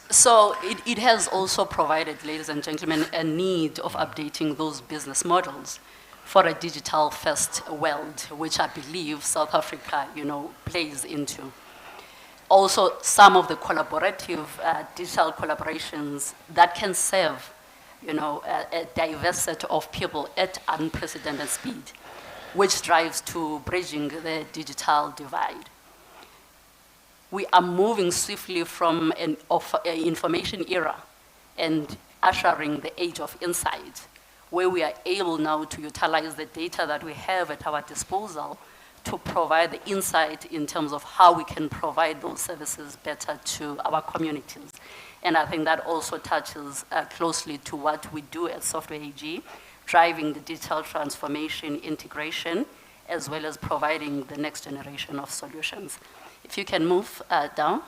So it has also provided, ladies and gentlemen, a need of updating those business models for a digital first world, which I believe South Africa, plays into. Also, some of the collaborative digital collaborations that can serve, a diverse set of people at unprecedented speed, which drives to bridging the digital divide. We are moving swiftly from an information era and ushering the age of insight, where we are able now to utilize the data that we have at our disposal to provide the insight in terms of how we can provide those services better to our communities. And I think that also touches closely to what we do at Software AG, driving the digital transformation integration, as well as providing the next generation of solutions. If you can move down.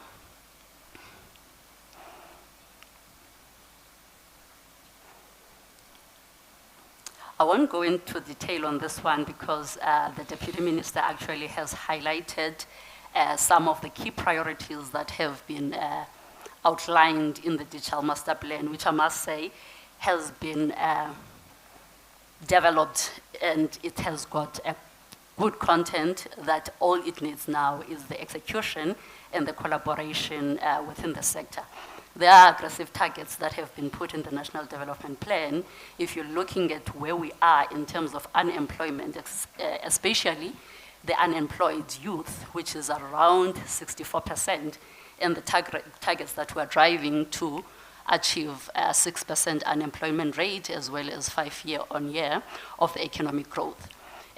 I won't go into detail on this one because the Deputy Minister actually has highlighted some of the key priorities that have been outlined in the Digital Master Plan, which I must say has been developed, and it has got a good content that all it needs now is the execution and the collaboration within the sector. There are aggressive targets that have been put in the National Development Plan. If you're looking at where we are in terms of unemployment, especially the unemployed youth, which is around 64%, and the targets that we're driving to achieve a 6% unemployment rate, as well as 5 year-on-year of the economic growth.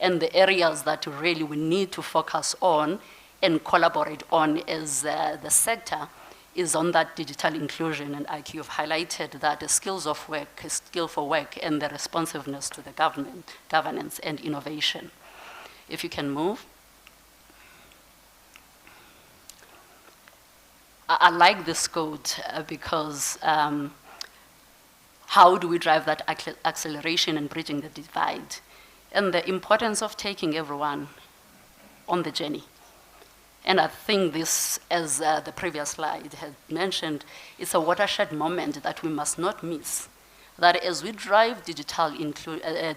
And the areas that really we need to focus on and collaborate on as the sector is on that digital inclusion, and Aki, you've highlighted that the skills of work, skill for work, and the responsiveness to the governance and innovation. If you can move. I like this code because how do we drive that acceleration and bridging the divide? And the importance of taking everyone on the journey. And I think this, as the previous slide had mentioned, is a watershed moment that we must not miss. That as we drive digital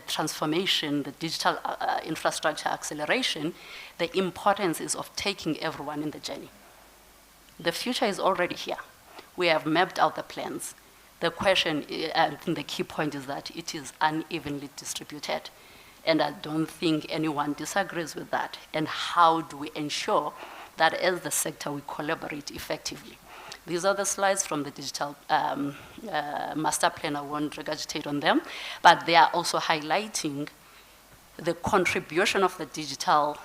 transformation, the digital infrastructure acceleration, the importance is of taking everyone in the journey. The future is already here. We have mapped out the plans. The question, I think the key point is that it is unevenly distributed. And I don't think anyone disagrees with that. And how do we ensure that as the sector we collaborate effectively? These are the slides from the Digital Master Plan. I won't regurgitate on them, but they are also highlighting the contribution of the digital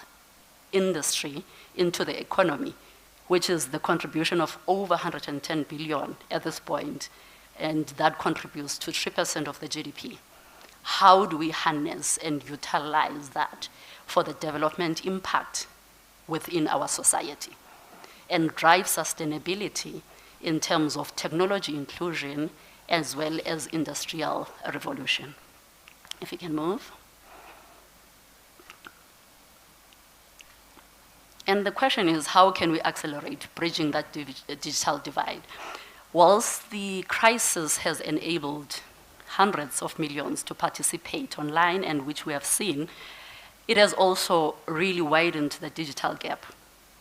industry into the economy, which is the contribution of over 110 billion at this point, and that contributes to 3% of the GDP. How do we harness and utilize that for the development impact within our society and drive sustainability in terms of technology inclusion as well as industrial revolution? If you can move. And the question is, how can we accelerate bridging that digital divide? Whilst the crisis has enabled hundreds of millions to participate online, and which we have seen, it has also really widened the digital gap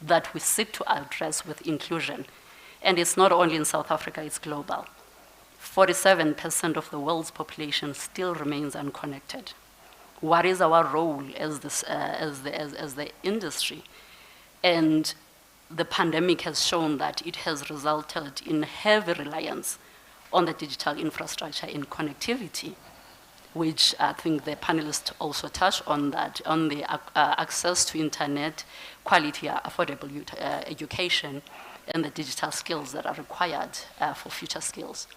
that we seek to address with inclusion. And it's not only in South Africa, it's global. 47% of the world's population still remains unconnected. What is our role as the industry? And the pandemic has shown that it has resulted in heavy reliance on the digital infrastructure in connectivity, which I think the panelists also touched on that, on the access to internet, quality, affordable education, and the digital skills that are required for future skills.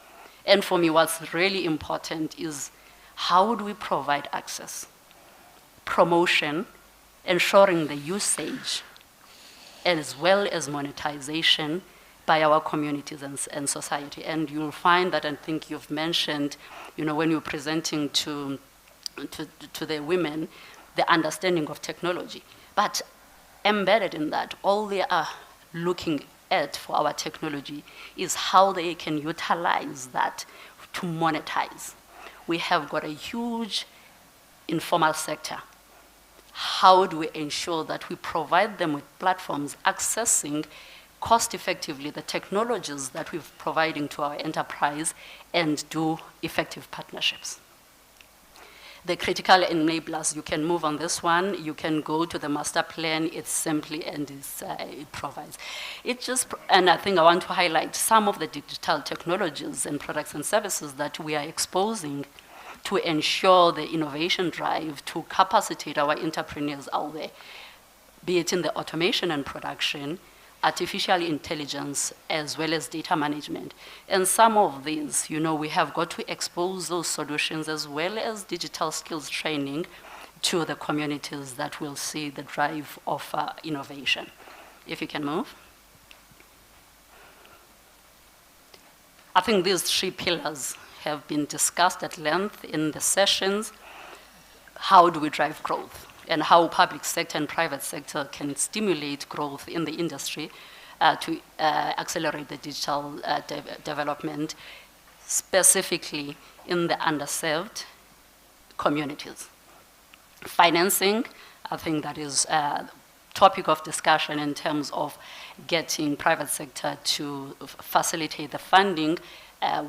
And for me, what's really important is how do we provide access, promotion, ensuring the usage, as well as monetization by our communities and society. And you'll find that, I think you've mentioned, when you're presenting to the women, the understanding of technology. But embedded in that, all they are looking at for our technology is how they can utilize that to monetize. We have got a huge informal sector. How do we ensure that we provide them with platforms accessing cost-effectively the technologies that we're providing to our enterprise and do effective partnerships? The critical enablers, you can move on this one, you can go to the master plan, it's simply, and it provides. And I think I want to highlight some of the digital technologies and products and services that we are exposing to ensure the innovation drive to capacitate our entrepreneurs out there, be it in the automation and production, artificial intelligence, as well as data management. And some of these, we have got to expose those solutions as well as digital skills training to the communities that will see the drive of innovation. If you can move. I think these 3 pillars have been discussed at length in the sessions. How do we drive growth? And how public sector and private sector can stimulate growth in the industry to accelerate the digital development, specifically in the underserved communities. Financing, I think that is a topic of discussion in terms of getting private sector to facilitate the funding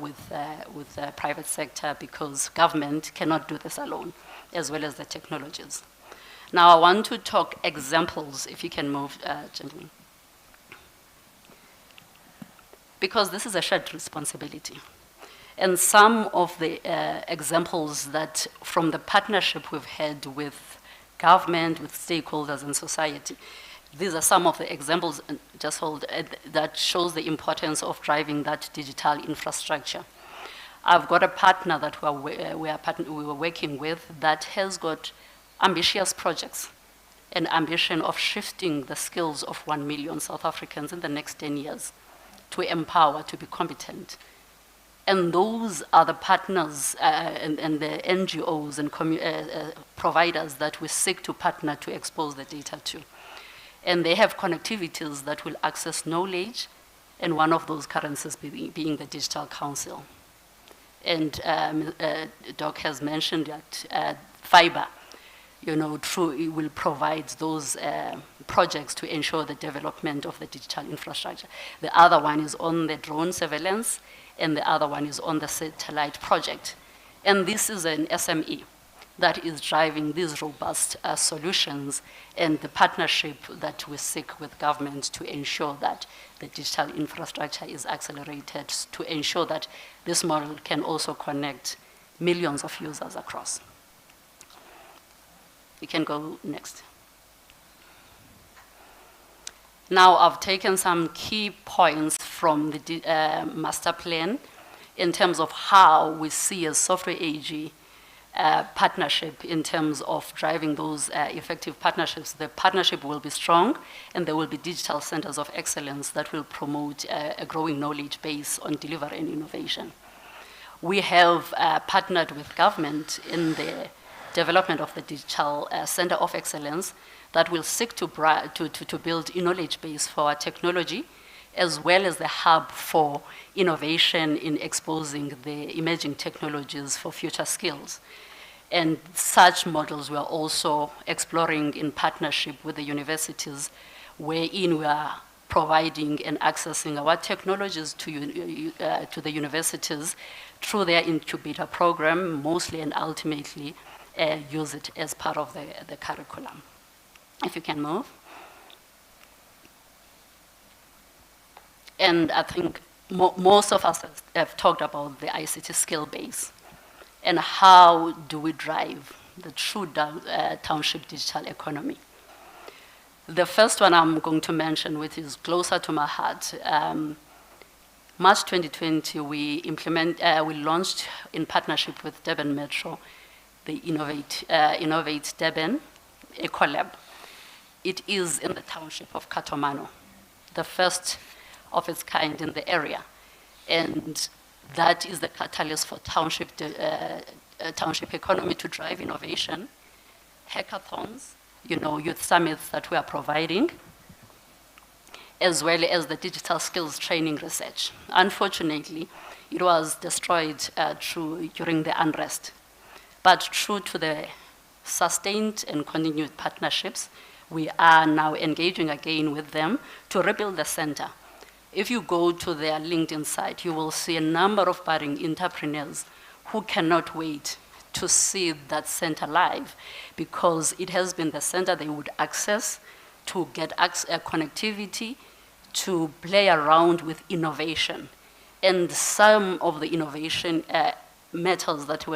with the private sector, because government cannot do this alone, as well as the technologies. Now, I want to talk examples, if you can move, gentlemen. Because this is a shared responsibility. And some of the examples that from the partnership we've had with government, with stakeholders in society, these are some of the examples, that shows the importance of driving that digital infrastructure. I've got a partner that we were working with that has got ambitious projects, an ambition of shifting the skills of 1 million South Africans in the next 10 years to empower, to be competent. And those are the partners and the NGOs and providers that we seek to partner to expose the data to. And they have connectivities that will access knowledge, and one of those currencies being the Digital Council. And Doc has mentioned that Fibre, it will provide those projects to ensure the development of the digital infrastructure. The other one is on the drone surveillance, and the other one is on the satellite project. And this is an SME that is driving these robust solutions, and the partnership that we seek with government to ensure that the digital infrastructure is accelerated, to ensure that this model can also connect millions of users across. You can go next. Now, I've taken some key points from the master plan in terms of how we see a software AG partnership in terms of driving those effective partnerships. The partnership will be strong, and there will be digital centers of excellence that will promote a growing knowledge base on delivery and innovation. We have partnered with government in the development of the digital center of excellence that will seek to build a knowledge base for our technology, as well as the hub for innovation in exposing the emerging technologies for future skills. And such models we are also exploring in partnership with the universities, wherein we are providing and accessing our technologies to the universities through their incubator program, mostly and ultimately use it as part of the curriculum. If you can move. And I think most of us have talked about the ICT skill base and how do we drive the true township digital economy. The first one I'm going to mention, which is closer to my heart, March 2020, we launched in partnership with Durban Metro, the Innovate Durban Ecolab. It is in the township of Katomano, the first of its kind in the area. And that is the catalyst for township economy to drive innovation, hackathons, youth summits that we are providing, as well as the digital skills training research. Unfortunately, it was destroyed during the unrest. But true to the sustained and continued partnerships, we are now engaging again with them to rebuild the center. If you go to their LinkedIn site, you will see a number of budding entrepreneurs who cannot wait to see that center live, because it has been the center they would access to get connectivity, to play around with innovation. And some of the innovation methods that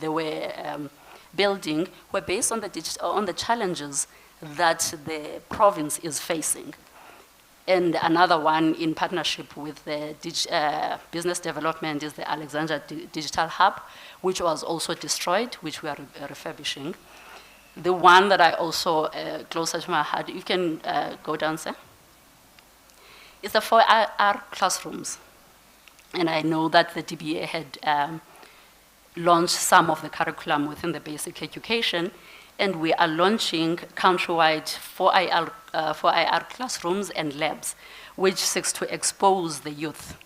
they were building were based on the challenges that the province is facing. And another one in partnership with the business development is the Alexandra Digital Hub, which was also destroyed, which we are refurbishing. The one that I also, closer to my heart, you can go down, sir. It's the 4R classrooms. And I know that the DBA had launched some of the curriculum within the basic education, and we are launching countrywide 4IR classrooms and labs, which seeks to expose the youth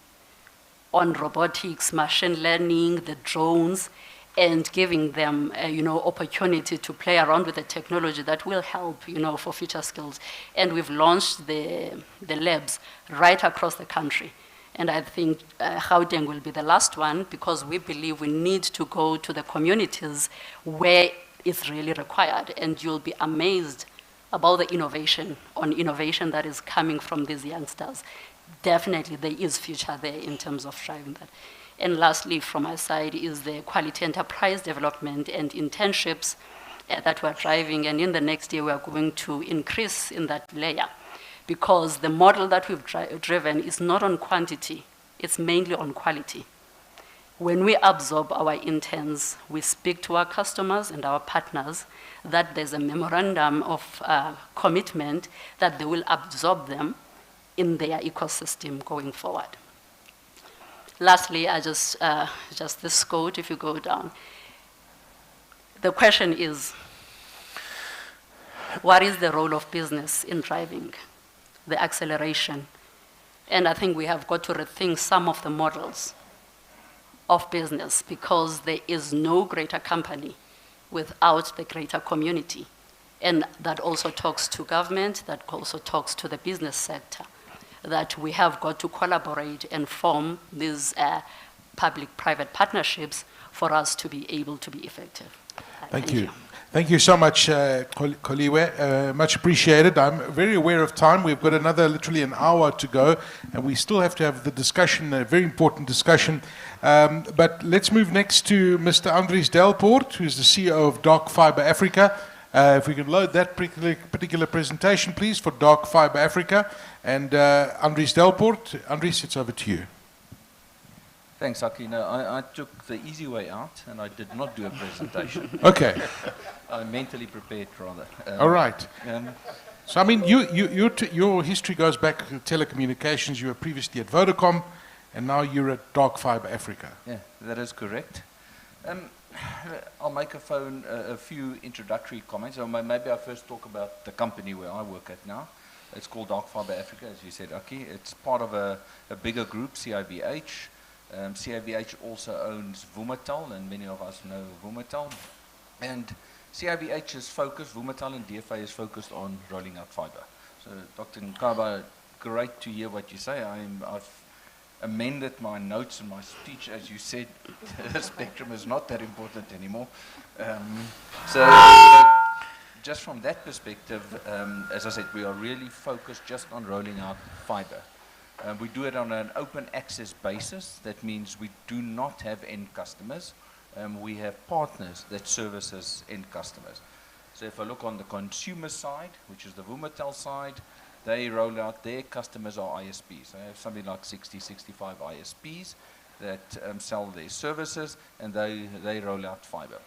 on robotics, machine learning, the drones, and giving them, opportunity to play around with the technology that will help, for future skills. And we've launched the labs right across the country. And I think Gauteng will be the last one, because we believe we need to go to the communities where it's really required. And you'll be amazed about the innovation that is coming from these youngsters. Definitely there is future there in terms of driving that. And lastly, from my side, is the quality enterprise development and internships that we're driving. And in the next year, we are going to increase in that layer, because the model that we've driven is not on quantity, it's mainly on quality. When we absorb our interns, we speak to our customers and our partners that there's a memorandum of commitment that they will absorb them in their ecosystem going forward. Lastly, I just this quote, if you go down. The question is, what is the role of business in driving the acceleration? And I think we have got to rethink some of the models of business, because there is no greater company without the greater community. And that also talks to government, that also talks to the business sector, that we have got to collaborate and form these public-private partnerships for us to be able to be effective. Thank you. Thank you so much, Kholiwe. Much appreciated. I'm very aware of time. We've got literally an hour to go, and we still have to have the discussion, a very important discussion. But let's move next to Mr. Andries Delport, who's the CEO of Dark Fibre Africa. If we can load that particular presentation, please, for Dark Fibre Africa. And Andries Delport. Andries, it's over to you. Thanks, Aki. No, I took the easy way out, and I did not do a presentation. Okay. I'm mentally prepared, rather. All right. So, I mean, your history goes back to telecommunications. You were previously at Vodacom, and now you're at Dark Fibre Africa. Yeah, that is correct. I'll make a few introductory comments. Or maybe I'll first talk about the company where I work at now. It's called Dark Fibre Africa, as you said, Aki. It's part of a bigger group, CIVH. CIVH also owns Vumatel, and many of us know Vumatel. And CIVH is focused, Vumatel and DFA is focused on rolling out fibre. So, Dr. Ngcaba, great to hear what you say. I've amended my notes and my speech, as you said. The spectrum is not that important anymore. So, just from that perspective, as I said, we are really focused just on rolling out fibre. We do it on an open access basis. That means we do not have end customers. We have partners that service as end customers. So if I look on the consumer side, which is the Vumatel side, they roll out, their customers are ISPs. They have something like 60, 65 ISPs that sell their services, and they roll out fibre.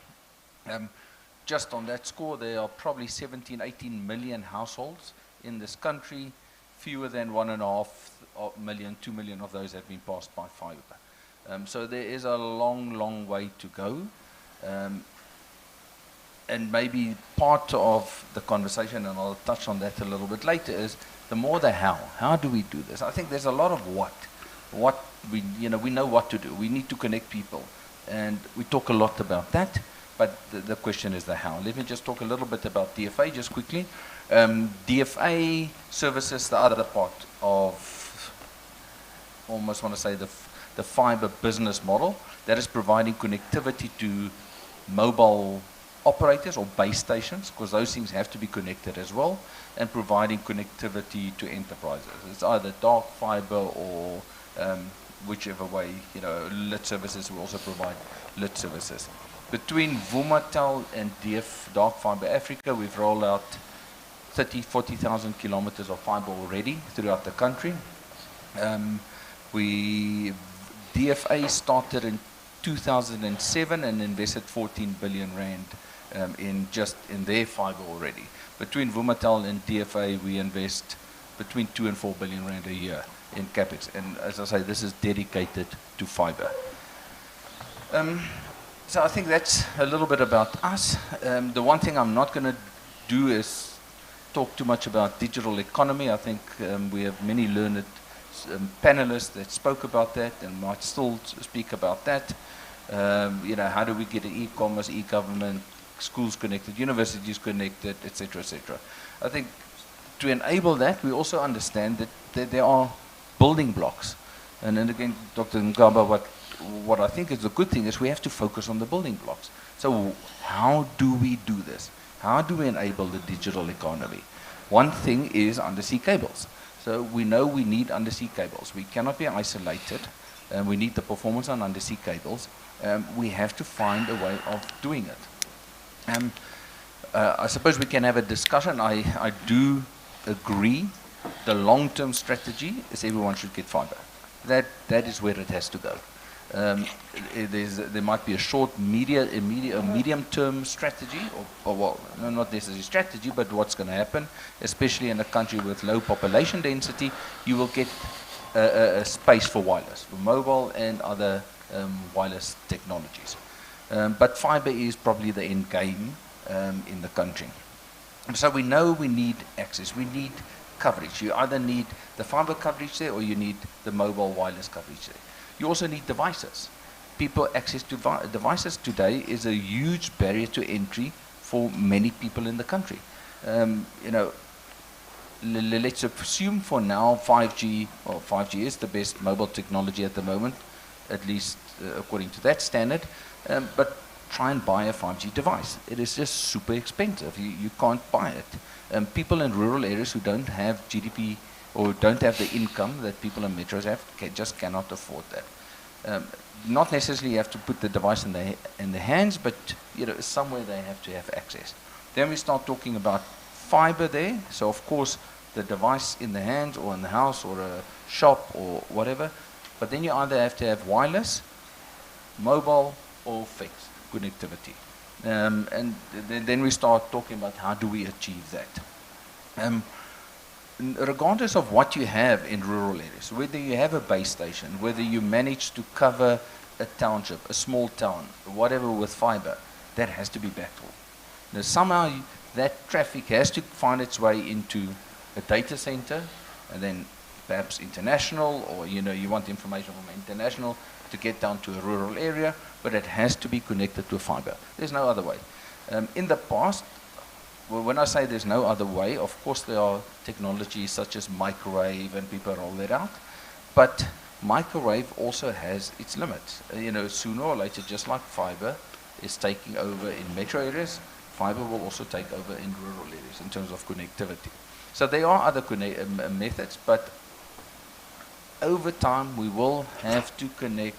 Just on that score, there are probably 17, 18 million households in this country. Fewer than 1.5 million, 2 million of those have been passed by fibre. So there is a long, long way to go. And maybe part of the conversation, and I'll touch on that a little bit later, is the more the how. How do we do this? I think there's a lot of what. We know what to do. We need to connect people. And we talk a lot about that, but the question is the how. Let me just talk a little bit about DFA just quickly. DFA services the other part of, almost want to say, the fibre business model, that is providing connectivity to mobile operators or base stations, because those things have to be connected as well, and providing connectivity to enterprises. It's either dark fibre or whichever way, lit services. We also provide lit services. Between Vumatel and Dark Fibre Africa, we've rolled out 40,000 kilometers of fiber already throughout the country. DFA started in 2007 and invested 14 billion rand in their fiber already. Between Vumatel and DFA, we invest between 2 and 4 billion rand a year in capex. And as I say, this is dedicated to fiber. So I think that's a little bit about us. The one thing I'm not going to do is talk too much about digital economy. I think we have many learned panelists that spoke about that and might still speak about that. How do we get e-commerce, e-government, schools connected, universities connected, etc., etc. I think to enable that, we also understand that there are building blocks. And then again, Dr. Ngcaba, what I think is the good thing is we have to focus on the building blocks. So how do we do this? How do we enable the digital economy? One thing is undersea cables. So we know we need undersea cables. We cannot be isolated. We need the performance on undersea cables. We have to find a way of doing it. I suppose we can have a discussion. I do agree the long-term strategy is everyone should get fiber. That is where it has to go. There might be a short, medium-term strategy, or well, not necessarily strategy, but what's going to happen, especially in a country with low population density, you will get a space for wireless, for mobile and other wireless technologies. But fiber is probably the end game in the country. So we know we need access, we need coverage. You either need the fiber coverage there or you need the mobile wireless coverage there. You also need devices. People access to devices today is a huge barrier to entry for many people in the country. Let's assume for now 5G, or 5G is the best mobile technology at the moment, at least according to that standard, but try and buy a 5G device. It is just super expensive. You can't buy it. People in rural areas who don't have GDP or don't have the income that people in metros have just cannot afford that. Not necessarily you have to put the device in the hands, but somewhere they have to have access. Then we start talking about fiber there. So of course the device in the hands or in the house or a shop or whatever. But then you either have to have wireless, mobile, or fixed connectivity. And then we start talking about how do we achieve that. Regardless of what you have in rural areas, whether you have a base station, whether you manage to cover a township, a small town, whatever with fiber, that has to be backhauled. Now somehow that traffic has to find its way into a data center, and then perhaps international, or you want information from international to get down to a rural area, but it has to be connected to fiber. There's no other way. In the past, well, when I say there's no other way, of course there are technologies such as microwave, and people roll that out, but microwave also has its limits. Sooner or later, just like fiber is taking over in metro areas, fiber will also take over in rural areas in terms of connectivity. So there are other methods, but over time we will have to connect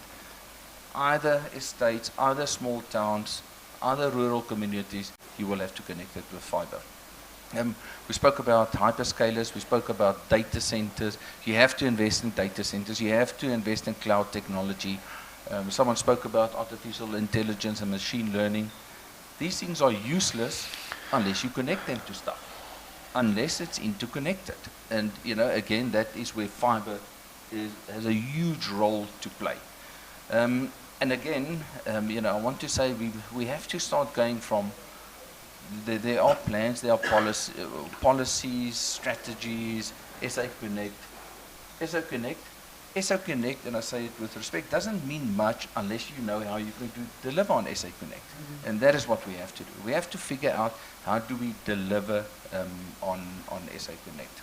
either estates, either small towns, other rural communities. You will have to connect it with fiber. We spoke about hyperscalers, we spoke about data centers. You have to invest in data centers, you have to invest in cloud technology. Someone spoke about artificial intelligence and machine learning. These things are useless unless you connect them to stuff, unless it's interconnected. And again, that is where fiber has a huge role to play. And again, I want to say we have to start going from, there are plans, there are policies, strategies, SA Connect, and I say it with respect, doesn't mean much unless you know how you're going to deliver on SA Connect. Mm-hmm. And that is what we have to do. We have to figure out how do we deliver on SA Connect.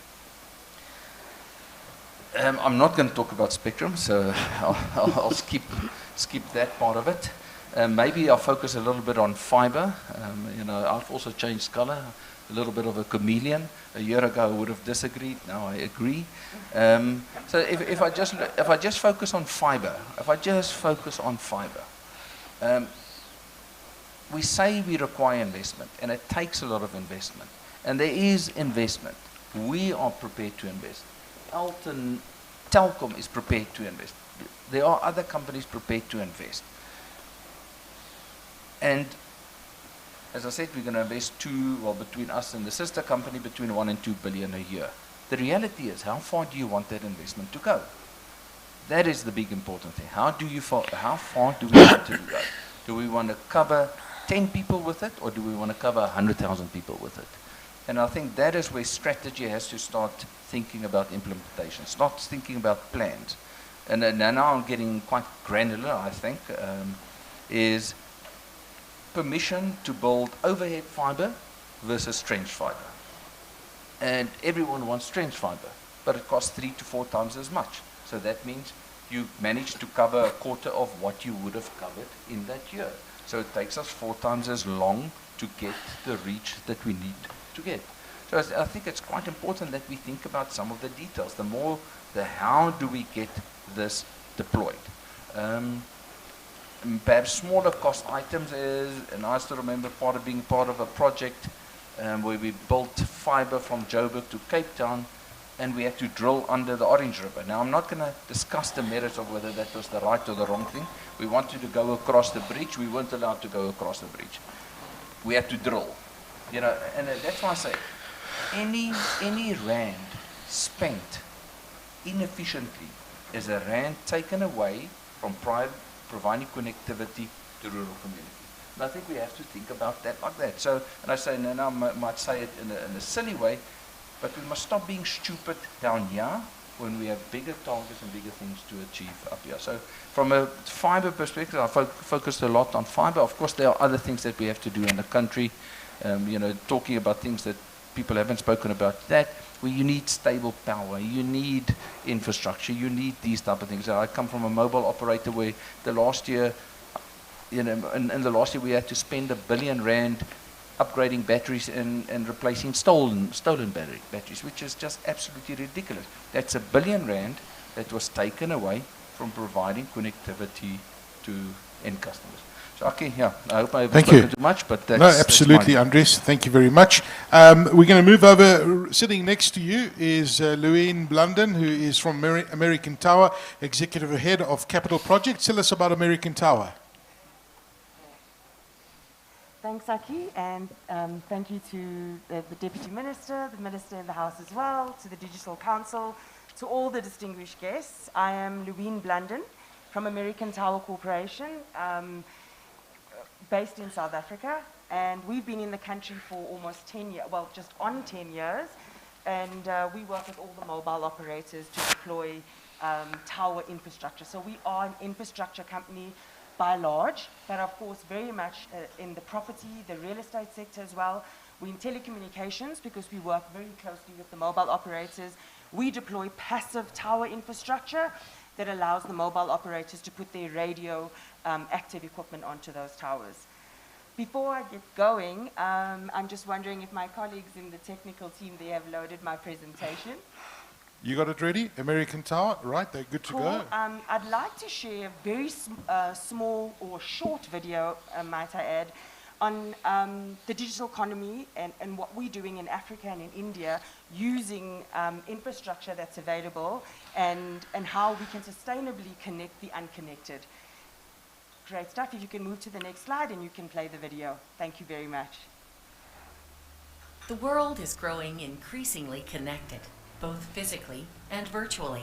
I'm not going to talk about spectrum, so I'll skip that part of it. Maybe I'll focus a little bit on fiber. I've also changed color, a little bit of a chameleon. A year ago I would have disagreed, now I agree. So if I just focus on fiber, we say we require investment, and it takes a lot of investment. And there is investment. We are prepared to invest. Althon, Telkom is prepared to invest. There are other companies prepared to invest. And as I said, we're going to invest between us and the sister company, between 1 and 2 billion a year. The reality is, how far do you want that investment to go? That is the big important thing. How far do we want to go? Do we want to cover 10 people with it, or do we want to cover 100,000 people with it? And I think that is where strategy has to start thinking about implementation, start thinking about plans. And now I'm getting quite granular, I think, is permission to build overhead fiber versus trench fiber. And everyone wants trench fiber, but it costs 3 to 4 times as much. So that means you manage to cover a quarter of what you would have covered in that year. So it takes us 4 times as long to get the reach that we need to get. So I think it's quite important that we think about some of the details. The how do we get this deployed? Perhaps smaller cost items is, and I still remember being part of a project where we built fiber from Joburg to Cape Town, and we had to drill under the Orange River. Now, I'm not going to discuss the merits of whether that was the right or the wrong thing. We wanted to go across the bridge. We weren't allowed to go across the bridge. We had to drill. And that's why I say, any rand spent inefficiently is a rand taken away from providing connectivity to rural communities. And I think we have to think about that like that. So, and I say, now I might say it in a silly way, but we must stop being stupid down here when we have bigger targets and bigger things to achieve up here. So from a fiber perspective, I focused a lot on fiber. Of course, there are other things that we have to do in the country, talking about things that people haven't spoken about, that where you need stable power, you need infrastructure, you need these type of things. I come from a mobile operator where the last year, in the last year we had to spend R1 billion upgrading batteries and replacing stolen batteries, which is just absolutely ridiculous. That's R1 billion that was taken away from providing connectivity to end customers. So, Aki, I hope I haven't spoken too much, but that's... No, absolutely, Andries. Thank you very much. We're going to move over. Sitting next to you is Loueen Blunden, who is from American Tower, Executive Head of Capital Projects. Tell us about American Tower. Thanks, Aki, and thank you to the Deputy Minister, the Minister in the House as well, to the Digital Council, to all the distinguished guests. I am Loueen Blunden from American Tower Corporation, based in South Africa, and we've been in the country for almost 10 years, well, just on 10 years, and we work with all the mobile operators to deploy tower infrastructure. So we are an infrastructure company by large, but of course very much in the property, the real estate sector as well. We're in telecommunications because we work very closely with the mobile operators. We deploy passive tower infrastructure that allows the mobile operators to put their radio active equipment onto those towers. Before I get going, I'm just wondering if my colleagues in the technical team, they have loaded my presentation. You got it ready? American Tower, right? They're good to go. I'd like to share a very small or short video, might I add, on the digital economy and what we're doing in Africa and in India using infrastructure that's available and how we can sustainably connect the unconnected. Great stuff. If you can move to the next slide and you can play the video. Thank you very much. The world is growing increasingly connected, both physically and virtually.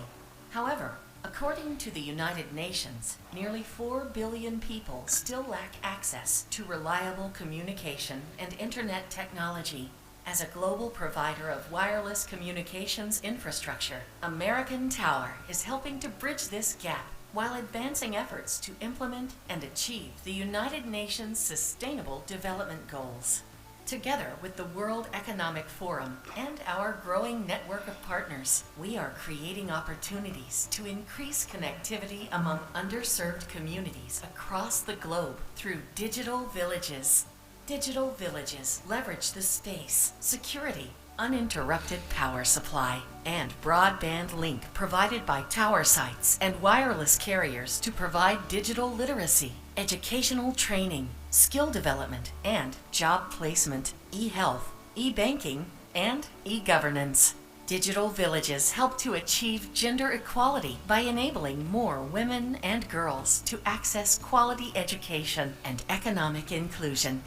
However, according to the United Nations, nearly 4 billion people still lack access to reliable communication and internet technology. As a global provider of wireless communications infrastructure, American Tower is helping to bridge this gap while advancing efforts to implement and achieve the United Nations Sustainable Development Goals. Together with the World Economic Forum and our growing network of partners, we are creating opportunities to increase connectivity among underserved communities across the globe through digital villages. Digital villages leverage the space, security, uninterrupted power supply, and broadband link provided by tower sites and wireless carriers to provide digital literacy, educational training, skill development, and job placement, e-health, e-banking, and e-governance. Digital villages help to achieve gender equality by enabling more women and girls to access quality education and economic inclusion.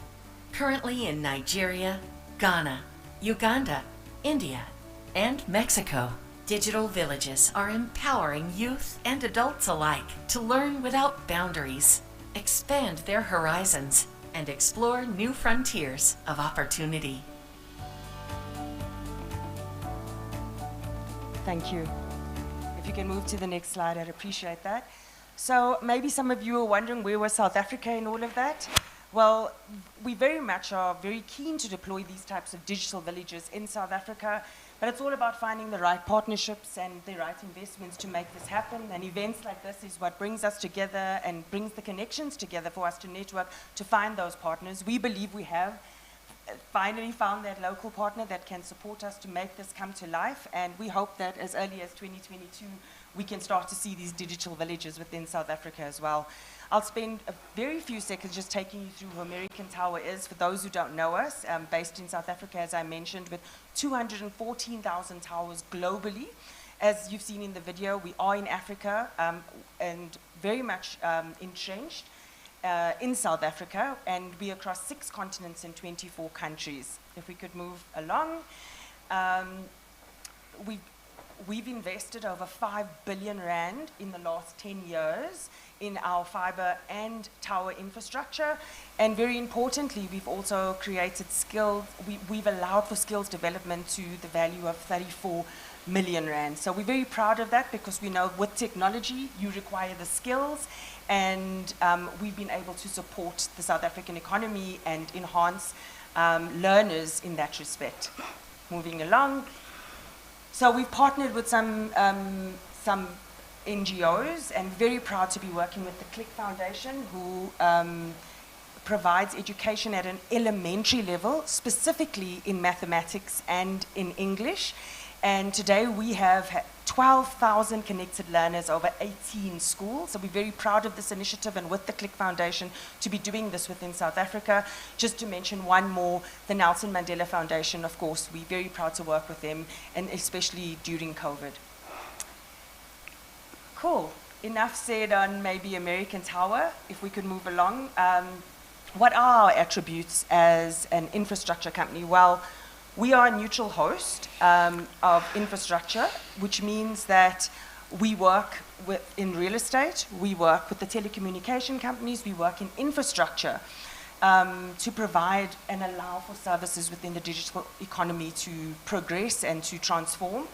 Currently in Nigeria, Ghana, Uganda, India, and Mexico, digital villages are empowering youth and adults alike to learn without boundaries, expand their horizons, and explore new frontiers of opportunity. Thank you. If you can move to the next slide, I'd appreciate that. So maybe some of you are wondering, where was South Africa in all of that? Well, we very much are very keen to deploy these types of digital villages in South Africa, but it's all about finding the right partnerships and the right investments to make this happen. And events like this is what brings us together and brings the connections together for us to network, to find those partners. We believe we have finally found that local partner that can support us to make this come to life, and we hope that as early as 2022 we can start to see these digital villages within South Africa as well. I'll spend a very few seconds just taking you through who American Tower is, for those who don't know us. Based in South Africa, as I mentioned, with 214,000 towers globally. As you've seen in the video, we are in Africa and very much entrenched in South Africa, and we across 6 continents in 24 countries. If we could move along. We've invested over 5 billion rand in the last 10 years in our fiber and tower infrastructure, and very importantly, we've also created skills, we've allowed for skills development to the value of 34 million rand. So we're very proud of that, because we know with technology you require the skills, and we've been able to support the South African economy and enhance learners in that respect. Moving along. So we've partnered with some NGOs, and very proud to be working with the Click Foundation, who provides education at an elementary level, specifically in mathematics and in English. And today we have 12,000 connected learners over 18 schools. So we're very proud of this initiative, and with the Click Foundation to be doing this within South Africa. Just to mention one more, the Nelson Mandela Foundation, of course, we're very proud to work with them, and especially during COVID. Cool. Enough said on maybe American Tower. If we could move along. What are our attributes as an infrastructure company? Well, we are a neutral host of infrastructure, which means that we work in real estate, we work with the telecommunication companies, we work in infrastructure to provide and allow for services within the digital economy to progress and to transform.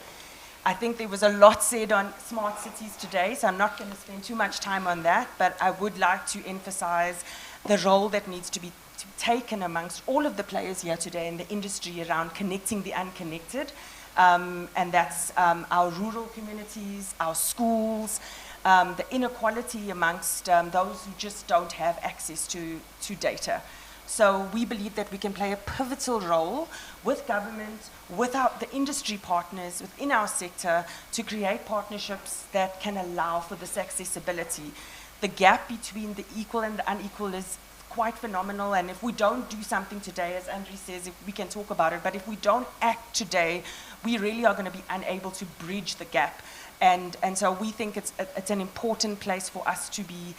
I think there was a lot said on smart cities today, so I'm not going to spend too much time on that, but I would like to emphasize the role that needs to be taken amongst all of the players here today in the industry around connecting the unconnected, and that's our rural communities, our schools, the inequality amongst those who just don't have access to data. So we believe that we can play a pivotal role with government, with the industry partners within our sector, to create partnerships that can allow for this accessibility. The gap between the equal and the unequal is quite phenomenal, and if we don't do something today, as Andries says, if we can talk about it, but if we don't act today, we really are going to be unable to bridge the gap. And so we think it's an important place for us to be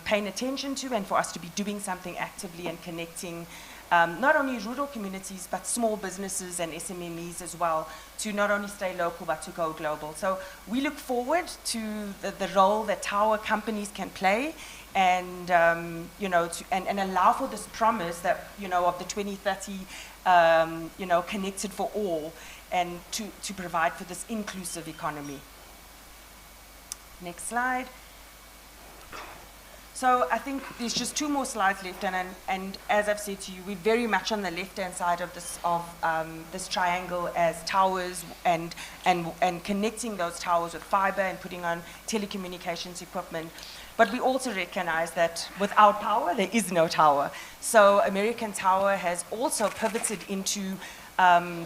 paying attention to, and for us to be doing something actively and connecting not only rural communities, but small businesses and SMMEs as well, to not only stay local, but to go global. So we look forward to the role that tower companies can play, and and allow for this promise that of the 2030 connected for all, and to provide for this inclusive economy. Next slide. So I think there's just 2 more slides left, and as I've said to you, we're very much on the left-hand side of this triangle as towers, and connecting those towers with fiber and putting on telecommunications equipment. But we also recognize that without power, there is no tower. So American Tower has also pivoted into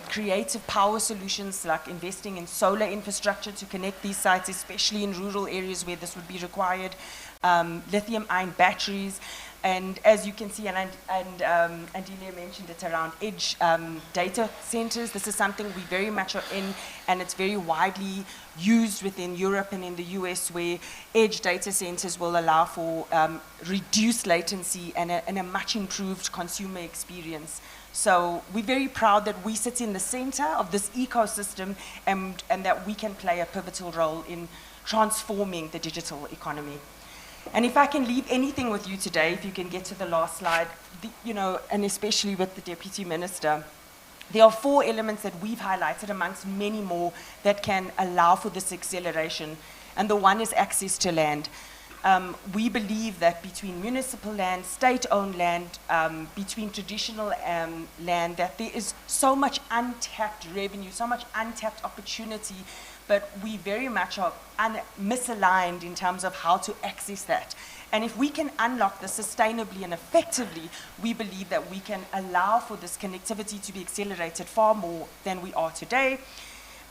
creative power solutions like investing in solar infrastructure to connect these sites, especially in rural areas where this would be required, lithium-ion batteries, and as you can see, and Andile mentioned it, around edge data centers. This is something we very much are in, and it's very widely used within Europe and in the US, where edge data centers will allow for reduced latency and a much improved consumer experience. So we're very proud that we sit in the center of this ecosystem and that we can play a pivotal role in transforming the digital economy. And if I can leave anything with you today, if you can get to the last slide, and especially with the Deputy Minister, there are 4 elements that we've highlighted amongst many more that can allow for this acceleration. And the one is access to land. We believe that between municipal land, state-owned land, between traditional land, that there is so much untapped revenue, so much untapped opportunity, but we very much are misaligned in terms of how to access that. And if we can unlock this sustainably and effectively, we believe that we can allow for this connectivity to be accelerated far more than we are today.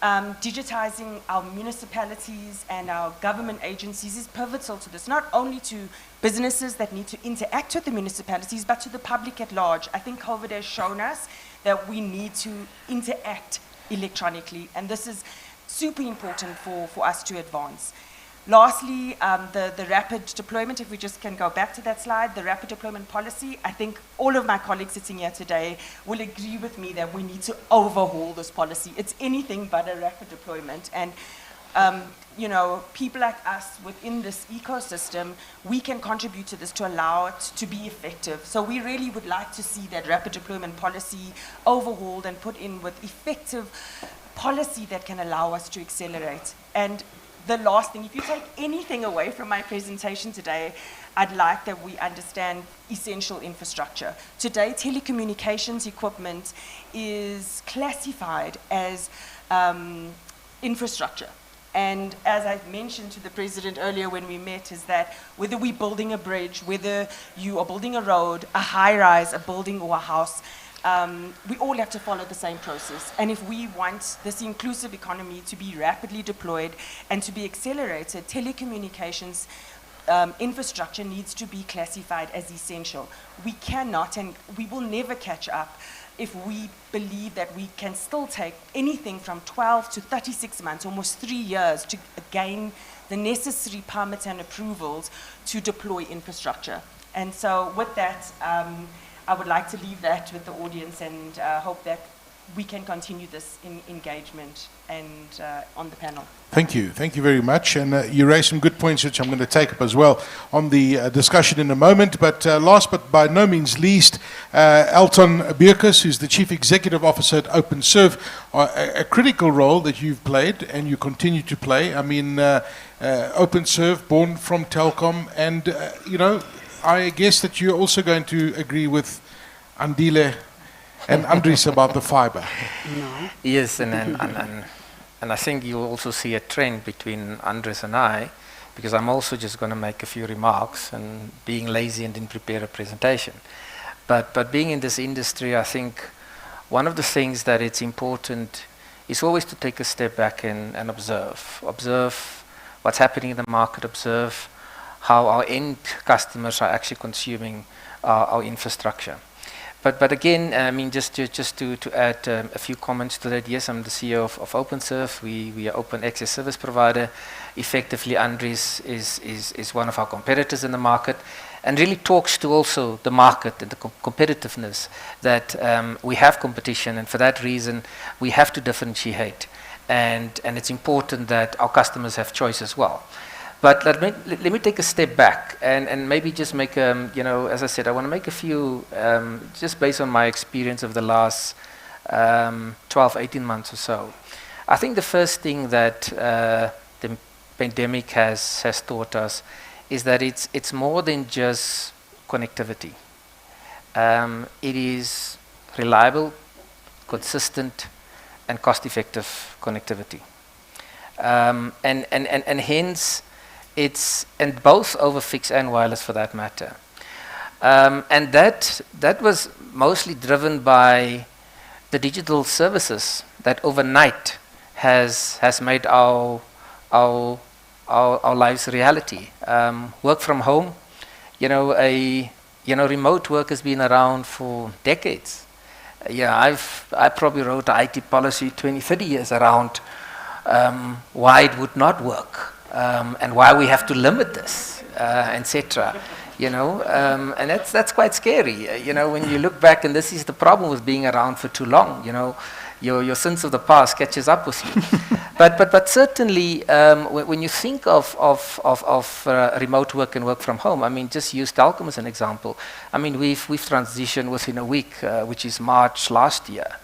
Digitizing our municipalities and our government agencies is pivotal to this, not only to businesses that need to interact with the municipalities, but to the public at large. I think COVID has shown us that we need to interact electronically, and this is super important for us to advance. Lastly, the rapid deployment, if we just can go back to that slide, the rapid deployment policy, I think all of my colleagues sitting here today will agree with me that we need to overhaul this policy. It's anything but a rapid deployment. And, people like us within this ecosystem, we can contribute to this to allow it to be effective. So we really would like to see that rapid deployment policy overhauled and put in with effective policy that can allow us to accelerate. And the last thing, if you take anything away from my presentation today, I'd like that we understand essential infrastructure. Today, telecommunications equipment is classified as infrastructure. And as I mentioned to the President earlier when we met, is that whether we're building a bridge, whether you are building a road, a high-rise, a building or a house, we all have to follow the same process. And if we want this inclusive economy to be rapidly deployed and to be accelerated, telecommunications infrastructure needs to be classified as essential. We cannot and we will never catch up if we believe that we can still take anything from 12 to 36 months, almost 3 years, to gain the necessary permits and approvals to deploy infrastructure. And so with that, I would like to leave that with the audience and hope that we can continue this engagement and on the panel. Thank you very much. And you raised some good points, which I'm going to take up as well on the discussion in a moment. But last but by no means least, Althon Beukes, who's the Chief Executive Officer at OpenServe, a critical role that you've played and you continue to play. I mean, OpenServe, born from Telkom, and, I guess that you're also going to agree with Andile and Andries about the fiber. No. Yes, and I think you'll also see a trend between Andries and I, because I'm also just going to make a few remarks and being lazy and didn't prepare a presentation. But being in this industry, I think one of the things that it's important is always to take a step back and observe. Observe what's happening in the market, observe how our end customers are actually consuming our infrastructure. But again, I mean, just to add a few comments to that. Yes, I'm the CEO of OpenServe. We are open access service provider. Effectively, Andries is one of our competitors in the market, and really talks to also the market and the competitiveness that we have competition, and for that reason, we have to differentiate. And it's important that our customers have choice as well. But let me take a step back and maybe just make, as I said, I want to make a few, just based on my experience of the last 12, 18 months or so. I think the first thing that the pandemic has taught us is that it's more than just connectivity. It is reliable, consistent, and cost-effective connectivity. And hence, and both over fixed and wireless for that matter. And that was mostly driven by the digital services that overnight has made our lives a reality. Work from home, remote work has been around for decades. I probably wrote an IT policy 20, 30 years around why it would not work and why we have to limit this, etc. And that's quite scary. When you look back, and this is the problem with being around for too long. Your sense of the past catches up with you. but certainly, when you think of remote work and work from home, I mean, just use Telkom as an example. I mean, we've transitioned within a week, which is March last year,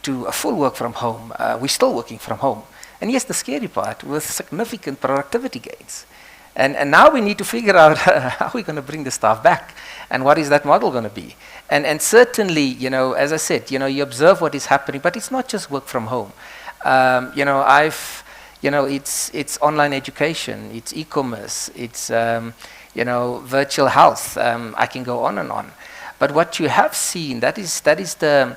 to a full work from home. We're still working from home. And yes, the scary part, with significant productivity gains. And now we need to figure out how we're going to bring the staff back and what is that model going to be. And certainly, as I said, you observe what is happening, but it's not just work from home. It's online education, it's e-commerce, it's, virtual health. I can go on and on. But what you have seen, that is the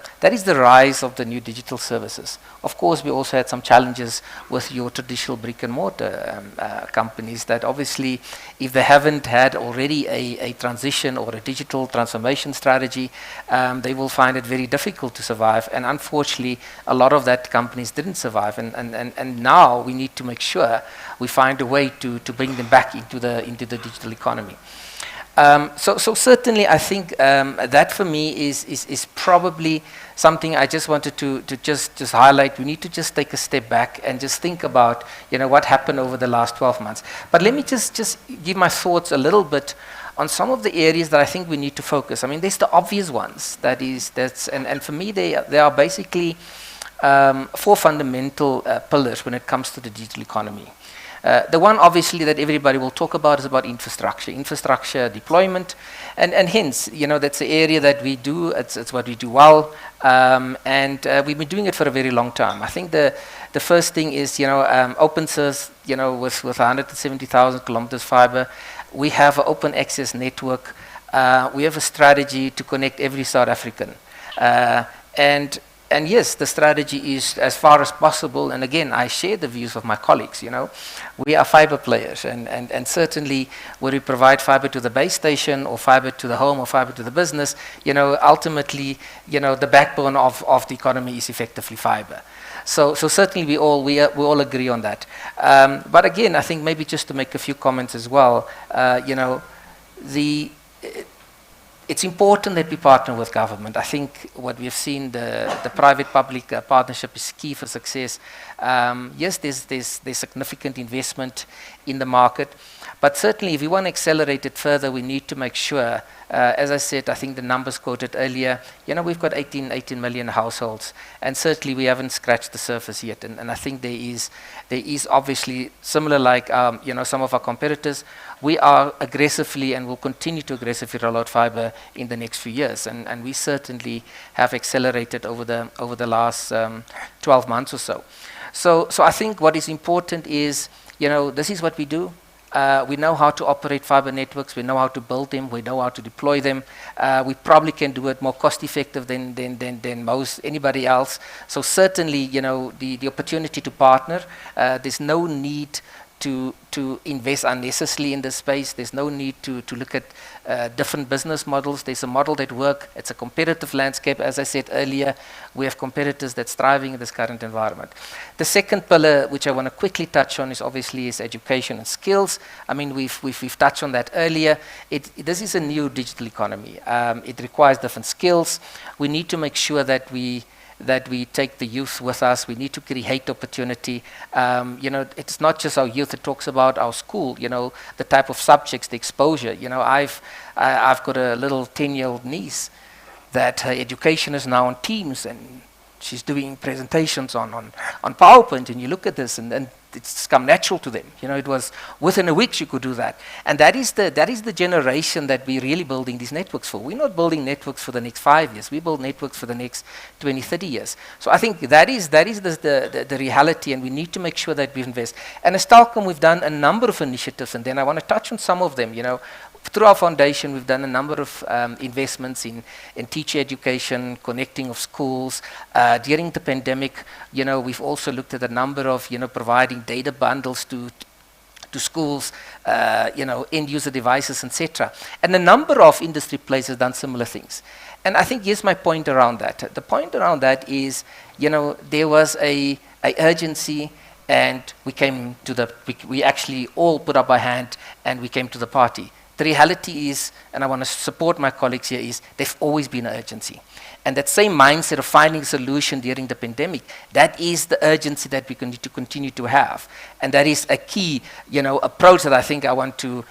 rise of the new digital services. Of course, we also had some challenges with your traditional brick and mortar companies that obviously, if they haven't had already a transition or a digital transformation strategy, they will find it very difficult to survive. And unfortunately, a lot of that companies didn't survive. And now we need to make sure we find a way to bring them back into the digital economy. So certainly, I think that for me is probably something I just wanted to just highlight. We need to just take a step back and just think about what happened over the last 12 months. But let me just give my thoughts a little bit on some of the areas that I think we need to focus. I mean, there's the obvious ones. And for me, they are basically 4 fundamental pillars when it comes to the digital economy. The one, obviously, that everybody will talk about is about infrastructure deployment, and hence, that's the area that we do. It's what we do well, and we've been doing it for a very long time. I think the first thing is, open source, with 170,000 kilometers fiber, we have an open access network. We have a strategy to connect every South African, and yes, the strategy is as far as possible, and again, I share the views of my colleagues, we are fiber players, and certainly when we provide fiber to the base station, or fiber to the home, or fiber to the business, ultimately, the backbone of the economy is effectively fiber. So certainly we all agree on that. But again, I think maybe just to make a few comments as well, it's important that we partner with government. I think what we've seen, the private-public partnership is key for success. Yes, there's significant investment in the market, but certainly if we want to accelerate it further, we need to make sure, as I said, I think the numbers quoted earlier, we've got 18 million households, and certainly we haven't scratched the surface yet. And I think there is obviously, similar like some of our competitors, we are aggressively and will continue to aggressively roll out fiber in the next few years, and we certainly have accelerated over the last 12 months or so. So I think what is important is, this is what we do. We know how to operate fiber networks. We know how to build them. We know how to deploy them. We probably can do it more cost-effective than most anybody else. So certainly, the opportunity to partner. There's no need to invest unnecessarily in this space. There's no need to look at different business models. There's a model that works. It's a competitive landscape. As I said earlier, we have competitors that's thriving in this current environment. The second pillar, which I want to quickly touch on, is obviously education and skills. I mean, we've touched on that earlier. This is a new digital economy. It requires different skills. We need to make sure that we take the youth with us. We need to create opportunity. It's not just our youth. It talks about our school, the type of subjects, the exposure. I've got a little 10-year-old niece that her education is now on Teams, and she's doing presentations on PowerPoint, and you look at this, and it's come natural to them. It was within a week she could do that. And that is the generation that we're really building these networks for. We're not building networks for the next 5 years. We build networks for the next 20, 30 years. So I think that is the reality, and we need to make sure that we invest. And as Telkom, we've done a number of initiatives, and then I want to touch on some of them. through our foundation, we've done a number of investments in teacher education, connecting of schools. During the pandemic, we've also looked at a number of, providing data bundles to schools, end user devices, etc. And a number of industry players have done similar things. And I think here's my point around that. The point around that is, there was a urgency, and we actually all put up our hand and we came to the party. The reality is, and I want to support my colleagues here, is there's always been an urgency. And that same mindset of finding a solution during the pandemic, that is the urgency that we need to continue to have. And that is a key, approach that I think I want to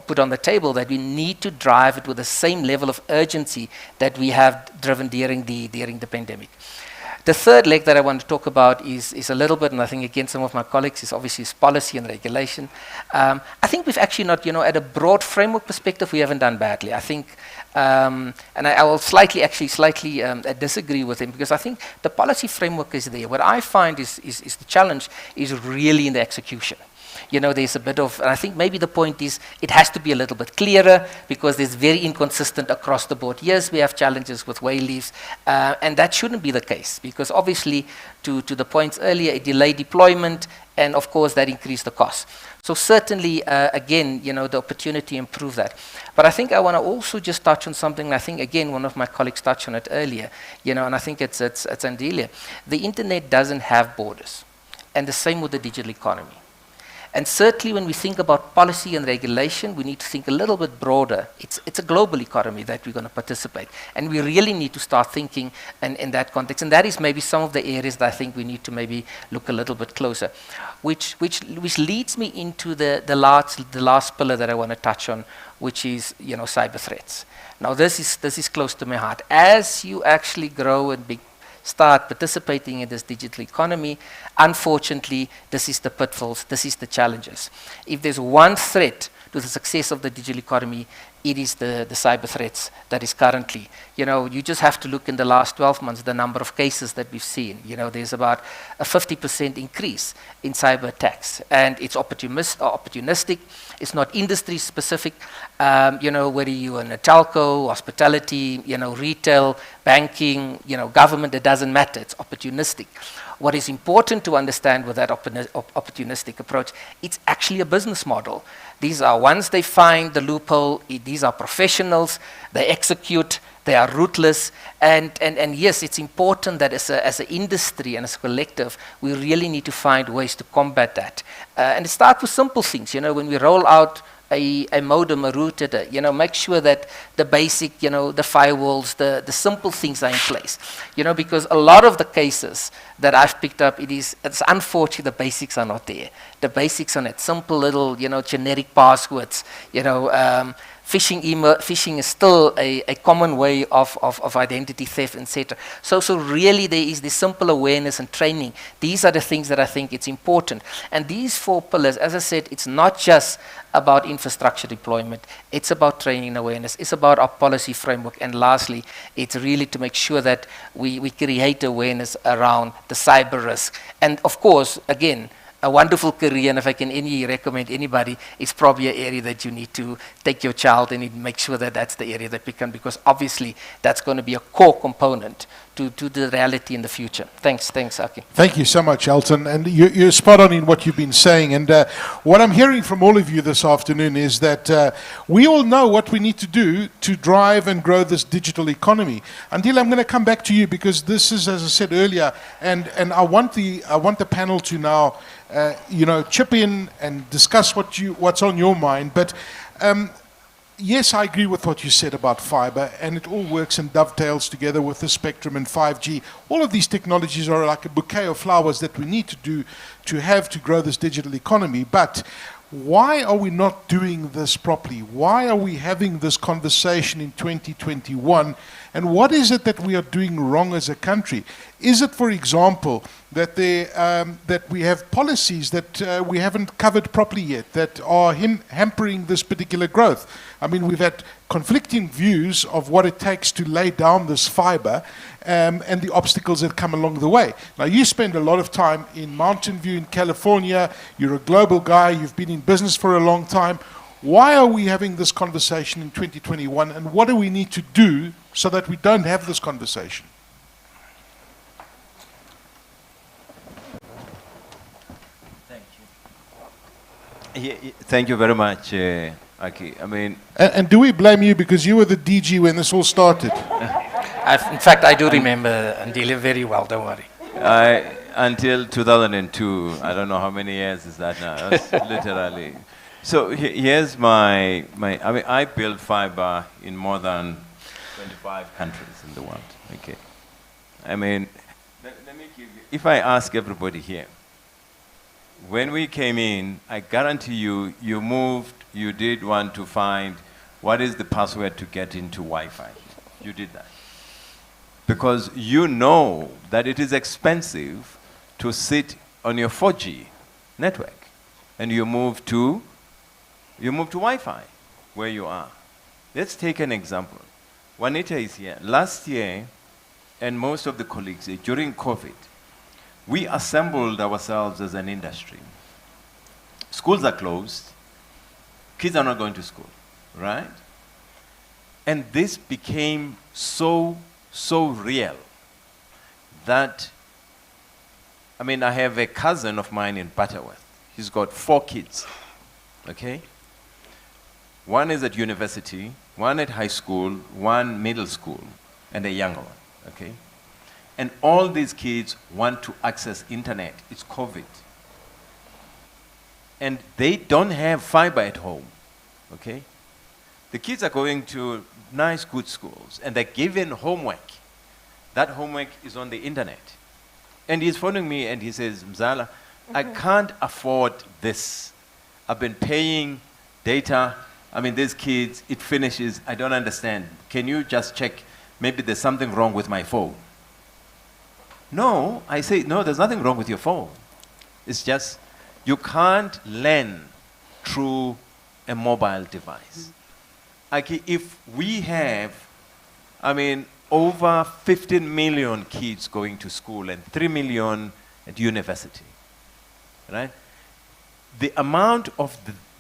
put on the table, that we need to drive it with the same level of urgency that we have driven during the pandemic. The third leg that I want to talk about is a little bit, and I think again some of my colleagues, is obviously policy and regulation. I think we've actually not, at a broad framework perspective, we haven't done badly. I think, and I will slightly disagree with him, because I think the policy framework is there. What I find is the challenge is really in the execution. There's a bit of, and I think maybe the point is it has to be a little bit clearer, because there's very inconsistent across the board. Yes, we have challenges with way leaves, and that shouldn't be the case, because obviously, to the points earlier, it delayed deployment, and of course that increased the cost. So certainly, again, the opportunity to improve that. But I think I want to also just touch on something, I think, again, one of my colleagues touched on it earlier, and I think it's Andile. The internet doesn't have borders, and the same with the digital economy. And certainly when we think about policy and regulation, we need to think a little bit broader. It's a global economy that we're going to participate. And we really need to start thinking in that context. And that is maybe some of the areas that I think we need to maybe look a little bit closer. Which leads me into the last pillar that I want to touch on, which is, cyber threats. Now this is close to my heart. As you actually grow and start participating in this digital economy, unfortunately, this is the pitfalls, this is the challenges. If there's one threat to the success of the digital economy, it is the cyber threats that is currently. You just have to look in the last 12 months, the number of cases that we've seen. There's about a 50% increase in cyber attacks, and it's opportunistic. It's not industry specific. Whether you're in a telco, hospitality, retail, banking, government, it doesn't matter. It's opportunistic. What is important to understand with that opportunistic approach, it's actually a business model. These are, once they find the loophole, these are professionals, they execute, they are ruthless, and yes, it's important that as an industry and as a collective, we really need to find ways to combat that. And it starts with simple things, when we roll out a modem, a router, make sure that the basic, the firewalls, the simple things are in place. Because a lot of the cases that I've picked up, it's unfortunate the basics are not there. The basics are not simple little, generic passwords, phishing is still a common way of identity theft, etc. So really there is this simple awareness and training. These are the things that I think it's important. And these 4 pillars, as I said, it's not just about infrastructure deployment. It's about training and awareness. It's about our policy framework. And lastly, it's really to make sure that we create awareness around the cyber risk. And of course, again, a wonderful career, and if I can recommend anybody, it's probably an area that you need to take your child and make sure that that's the area that we can, because obviously that's going to be a core component to the reality in the future. Thanks, Aki. Thank you so much, Althon. And you're spot on in what you've been saying. And what I'm hearing from all of you this afternoon is that we all know what we need to do to drive and grow this digital economy. Andile, I'm going to come back to you, because this is, as I said earlier, and I want the panel to now chip in and discuss what's on your mind. But yes, I agree with what you said about fiber, and it all works and dovetails together with the spectrum and 5G. All of these technologies are like a bouquet of flowers that we need to grow this digital economy. But why are we not doing this properly? Why are we having this conversation in 2021? And what is it that we are doing wrong as a country? Is it, for example, that we have policies that we haven't covered properly yet, that are hampering this particular growth? I mean, we've had conflicting views of what it takes to lay down this fiber and the obstacles that come along the way. Now, you spend a lot of time in Mountain View in California. You're a global guy. You've been in business for a long time. Why are we having this conversation in 2021, and what do we need to do so that we don't have this conversation? Thank you very much, Aki. I mean, And do we blame you because you were the DG when this all started? In fact, I do remember Andile very well, don't worry. until 2002, I don't know how many years is that now. That's literally. So here's I mean, I built fiber in more than 25 countries in the world. Okay. I mean, let me give you, if I ask everybody here, when we came in, I guarantee you, you did want to find what is the password to get into Wi-Fi. You did that. Because you know that it is expensive to sit on your 4G network. And you move to Wi-Fi where you are. Let's take an example. Juanita is here. Last year, and most of the colleagues here, during COVID, we assembled ourselves as an industry. Schools are closed. Kids are not going to school, right? And this became so real that, I mean, I have a cousin of mine in Butterworth. He's got 4 kids, okay? One is at university, one at high school, one middle school, and a younger one, okay? And all these kids want to access internet. It's COVID. And they don't have fiber at home, okay? The kids are going to nice, good schools, and they're given homework. That homework is on the internet. And he's phoning me and he says, Mzala, I can't afford this. I've been paying data. I mean, these kids, it finishes. I don't understand. Can you just check? Maybe there's something wrong with my phone. No, I say, no, there's nothing wrong with your phone. It's just, you can't learn through a mobile device. Like if we have, I mean, over 15 million kids going to school and 3 million at university, right? The amount of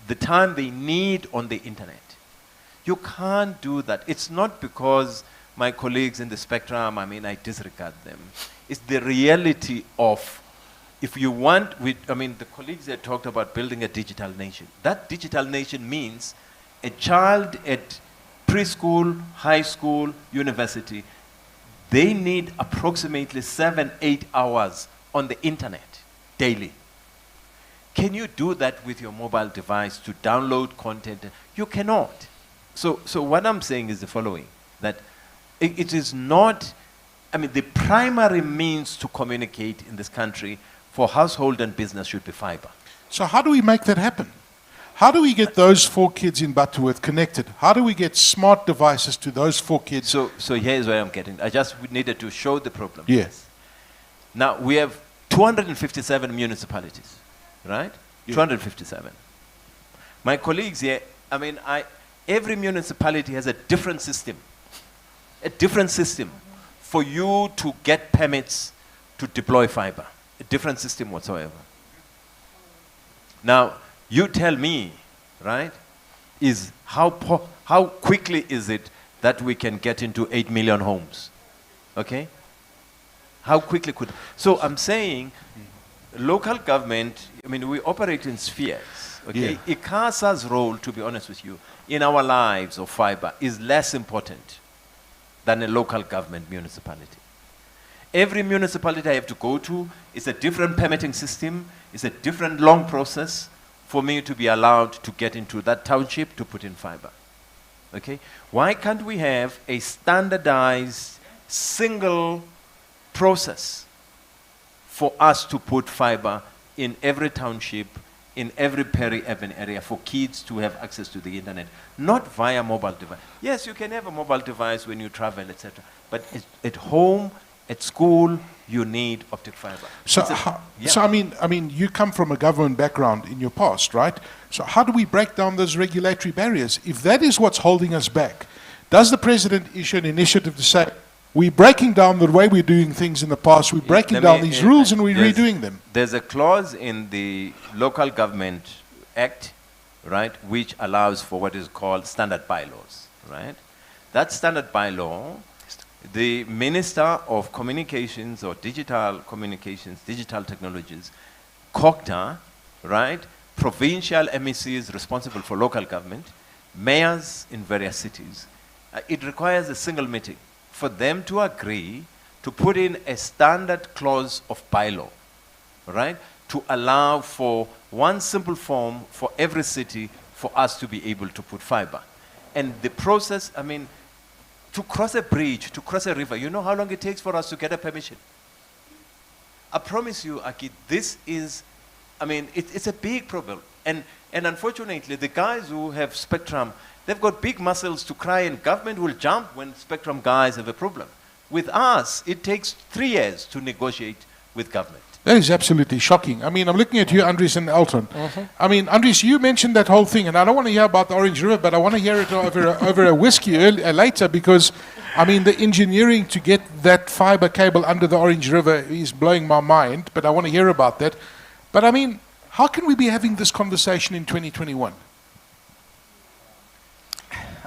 the time they need on the internet, you can't do that. It's not because my colleagues in the spectrum, I mean, I disregard them. It's the reality of, if you want, I mean, the colleagues that talked about building a digital nation. That digital nation means a child at preschool, high school, university, they need approximately 7-8 hours on the internet daily. Can you do that with your mobile device to download content? You cannot. So what I'm saying is the following, that it is not, I mean, the primary means to communicate in this country for household and business should be fiber. So how do we make that happen? How do we get those 4 kids in Butterworth connected? How do we get smart devices to those 4 kids? So here's where I'm getting. I just needed to show the problem. Yes. Now, we have 257 municipalities, right? Yeah. 257. My colleagues here, I mean, every municipality has a different system. A different system for you to get permits to deploy fiber. A different system whatsoever. Now, you tell me, right, is how quickly is it that we can get into 8 million homes? Okay? How quickly could... So I'm saying, local government, I mean, we operate in spheres, okay? Yeah. ICASA's role, to be honest with you, in our lives of fiber is less important than a local government municipality. Every municipality I have to go to is a different permitting system, it's a different long process for me to be allowed to get into that township to put in fiber. Okay? Why can't we have a standardized single process for us to put fiber in every township, in every peri-urban area for kids to have access to the internet, not via mobile device. Yes, you can have a mobile device when you travel, etc. But at home, at school, you need optic fiber. So, so I mean, you come from a government background in your past, right? So how do we break down those regulatory barriers? If that is what's holding us back, does the president issue an initiative to say, we're breaking down the way we're doing things in the past, we're breaking down these rules and we're redoing them? There's a clause in the Local Government Act right, which allows for what is called standard bylaws, right? That standard bylaw, the Minister of Communications or Digital Communications, Digital Technologies, COGTA, right, provincial MECs responsible for local government, mayors in various cities. It requires a single meeting for them to agree to put in a standard clause of bylaw, right, to allow for one simple form for every city for us to be able to put fiber. And the process, I mean, to cross a bridge, to cross a river, you know how long it takes for us to get a permission? I promise you, Aki, this is, I mean, it's a big problem. And unfortunately, the guys who have spectrum, they've got big muscles to cry, and government will jump when spectrum guys have a problem. With us, it takes 3 years to negotiate with government. That is absolutely shocking. I mean, I'm looking at you, Andries and Althon. I mean, Andries, you mentioned that whole thing, and I don't want to hear about the Orange River, but I want to hear it over a whiskey later, because, I mean, the engineering to get that fiber cable under the Orange River is blowing my mind, but I want to hear about that. But, I mean, how can we be having this conversation in 2021?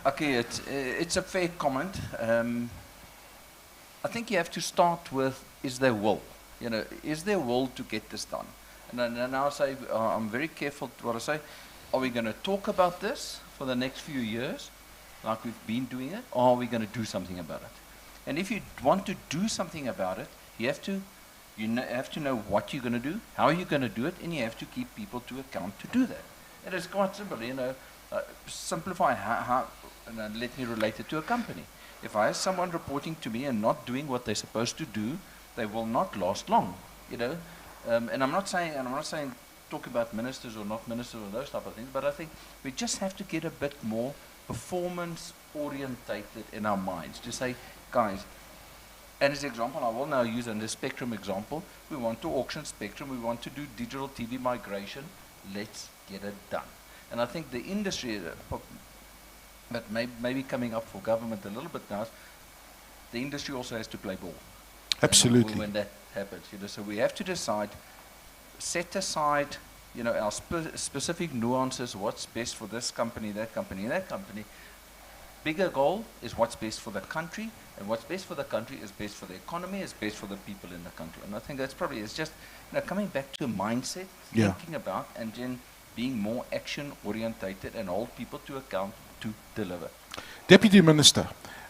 Okay, it's a fair comment. I think you have to start with, is there will? You know, is there will to get this done? And then I'll say, I'm very careful what I say. Are we going to talk about this for the next few years, like we've been doing it, or are we going to do something about it? And if you want to do something about it, you have to know what you're going to do, how you're going to do it, and you have to keep people to account to do that. It is quite simple, you know. Simplify how and let me relate it to a company. If I have someone reporting to me and not doing what they're supposed to do, they will not last long, you know. And I'm not saying talk about ministers or not ministers or those type of things, but I think we just have to get a bit more performance orientated in our minds to say, guys, and as an example, I will now use the spectrum example. We want to auction spectrum, we want to do digital TV migration, let's get it done. And I think the industry, but maybe coming up for government a little bit now, the industry also has to play ball. Absolutely. When that happens, you know, so we have to decide, set aside, you know, our specific nuances, what's best for this company, that company, that company. Bigger goal is what's best for the country, and what's best for the country is best for the economy, is best for the people in the country. And I think that's probably, it's just, you know, coming back to a mindset, thinking about, and then being more action orientated and hold people to account to deliver. Deputy Minister,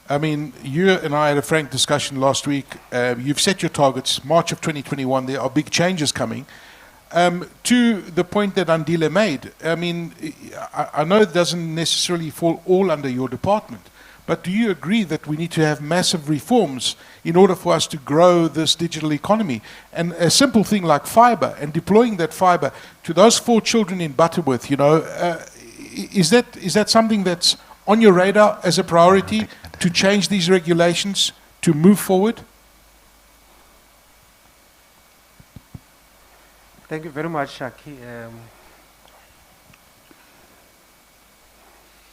I mean, you and I had a frank discussion last week. You've set your targets. March of 2021, there are big changes coming. To the point that Andile made, I mean, I know it doesn't necessarily fall all under your department, but do you agree that we need to have massive reforms in order for us to grow this digital economy? And a simple thing like fiber and deploying that fiber to those 4 children in Butterworth, you know, is that something that's on your radar as a priority to change these regulations, to move forward? Thank you very much, Aki.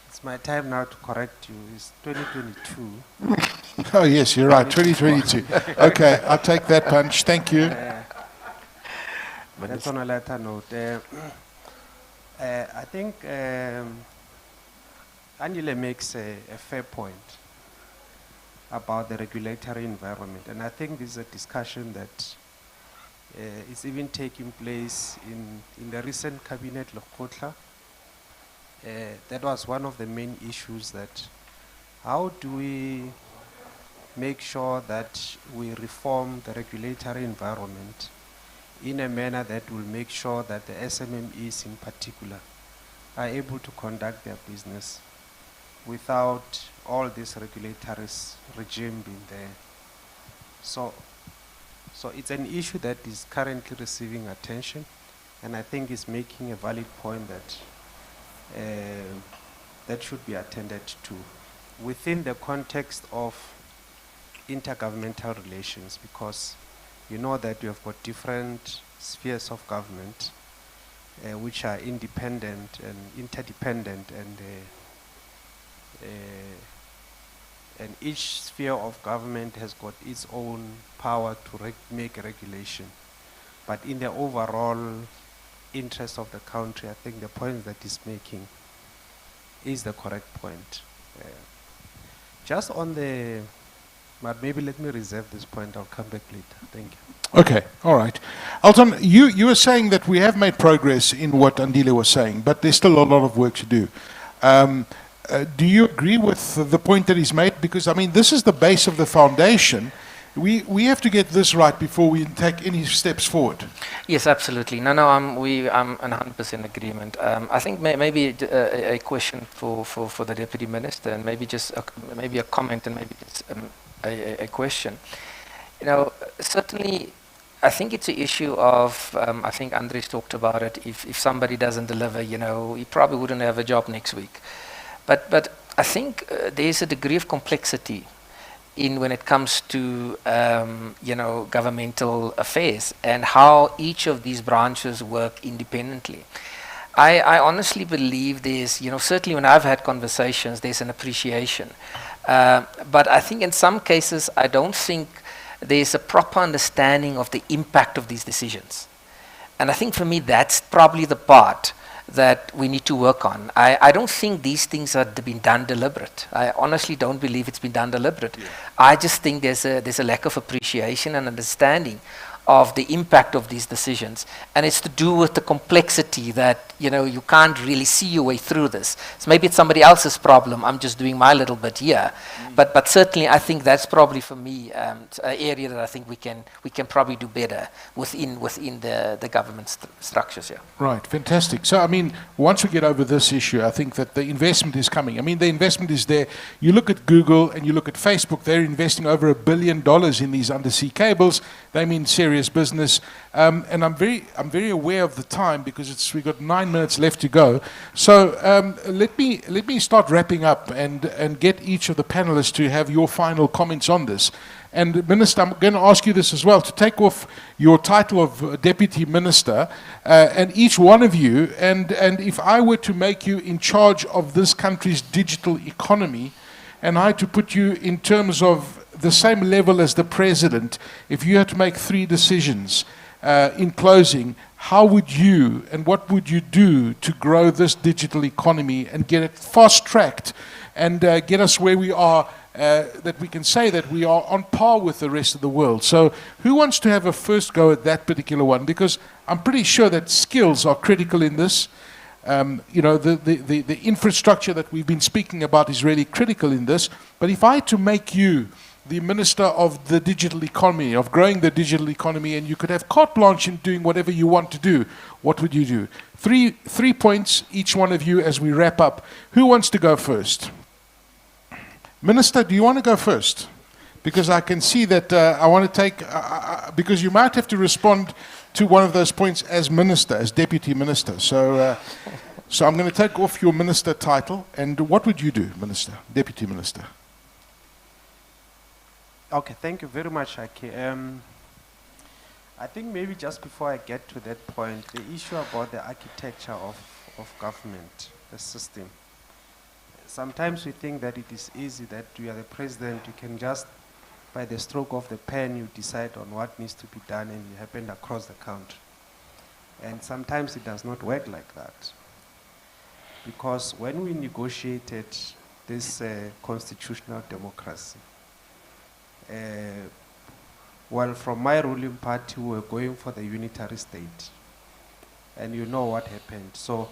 It's my time now to correct you. It's 2022. Oh, yes, you're right, 2022. Okay, I'll take that punch. Thank you. That's on a lighter note. I think Andile makes a fair point about the regulatory environment, and I think this is a discussion that is even taking place in the recent cabinet Lekgotla. That was one of the main issues, that how do we make sure that we reform the regulatory environment in a manner that will make sure that the SMMEs in particular are able to conduct their business without all this regulatory regime being there. So it's an issue that is currently receiving attention, and I think is making a valid point that that should be attended to within the context of intergovernmental relations, because you know that you have got different spheres of government which are independent and interdependent, and each sphere of government has got its own power to make a regulation. But in the overall interest of the country, I think the point that he's making is the correct point. Just on the, but maybe let me reserve this point, I'll come back later. Thank you. Okay, all right. Althon, you were saying that we have made progress in what Andile was saying, but there's still a lot of work to do. Do you agree with the point that he's made? Because, I mean, this is the base of the foundation. We have to get this right before we take any steps forward. Yes, absolutely. No, I'm in 100% agreement. I think maybe a question for the Deputy Minister, and maybe just maybe a comment and maybe just a question. You know, certainly, I think it's an issue of, I think Andries talked about it, if somebody doesn't deliver, you know, he probably wouldn't have a job next week. But I think there's a degree of complexity in when it comes to you know, governmental affairs and how each of these branches work independently. I honestly believe there's, you know, certainly when I've had conversations, there's an appreciation. But I think in some cases, I don't think there's a proper understanding of the impact of these decisions. And I think for me, that's probably the part that we need to work on. I don't think these things are being done deliberate. I honestly don't believe it's been done deliberate. Yeah. I just think there's a lack of appreciation and understanding of the impact of these decisions. And it's to do with the complexity that, you know, you can't really see your way through this. So maybe it's somebody else's problem. I'm just doing my little bit here. But certainly I think that's probably for me an area that I think we can probably do better within the government structures here. Right, fantastic. So, I mean, once we get over this issue, I think that the investment is coming. I mean, the investment is there. You look at Google and you look at Facebook, they're investing over $1 billion in these undersea cables. They mean serious business. And I'm very aware of the time because we've got 9 minutes left to go. So let me start wrapping up and get each of the panelists to have your final comments on this. And Minister, I'm going to ask you this as well, to take off your title of Deputy Minister, and each one of you, and if I were to make you in charge of this country's digital economy, and I had to put you in terms of the same level as the President, if you had to make 3 decisions in closing, how would you and what would you do to grow this digital economy and get it fast-tracked and get us where we are, that we can say that we are on par with the rest of the world? So who wants to have a first go at that particular one? Because I'm pretty sure that skills are critical in this. You know, the infrastructure that we've been speaking about is really critical in this. But if I had to make you the Minister of the digital economy, of growing the digital economy, and you could have carte blanche in doing whatever you want to do, what would you do? Three points, each one of you, as we wrap up. Who wants to go first? Minister, do you want to go first? Because I can see that I want to take, because you might have to respond to one of those points as Minister, as Deputy Minister. So I'm going to take off your Minister title. And what would you do, Minister, Deputy Minister? Okay, thank you very much, Aki. I think maybe just before I get to that point, the issue about the architecture of government, the system. Sometimes we think that it is easy, that you are the president, you can just, by the stroke of the pen, you decide on what needs to be done and it happened across the country. And sometimes it does not work like that. Because when we negotiated this constitutional democracy, well, from my ruling party, we were going for the unitary state. And you know what happened. So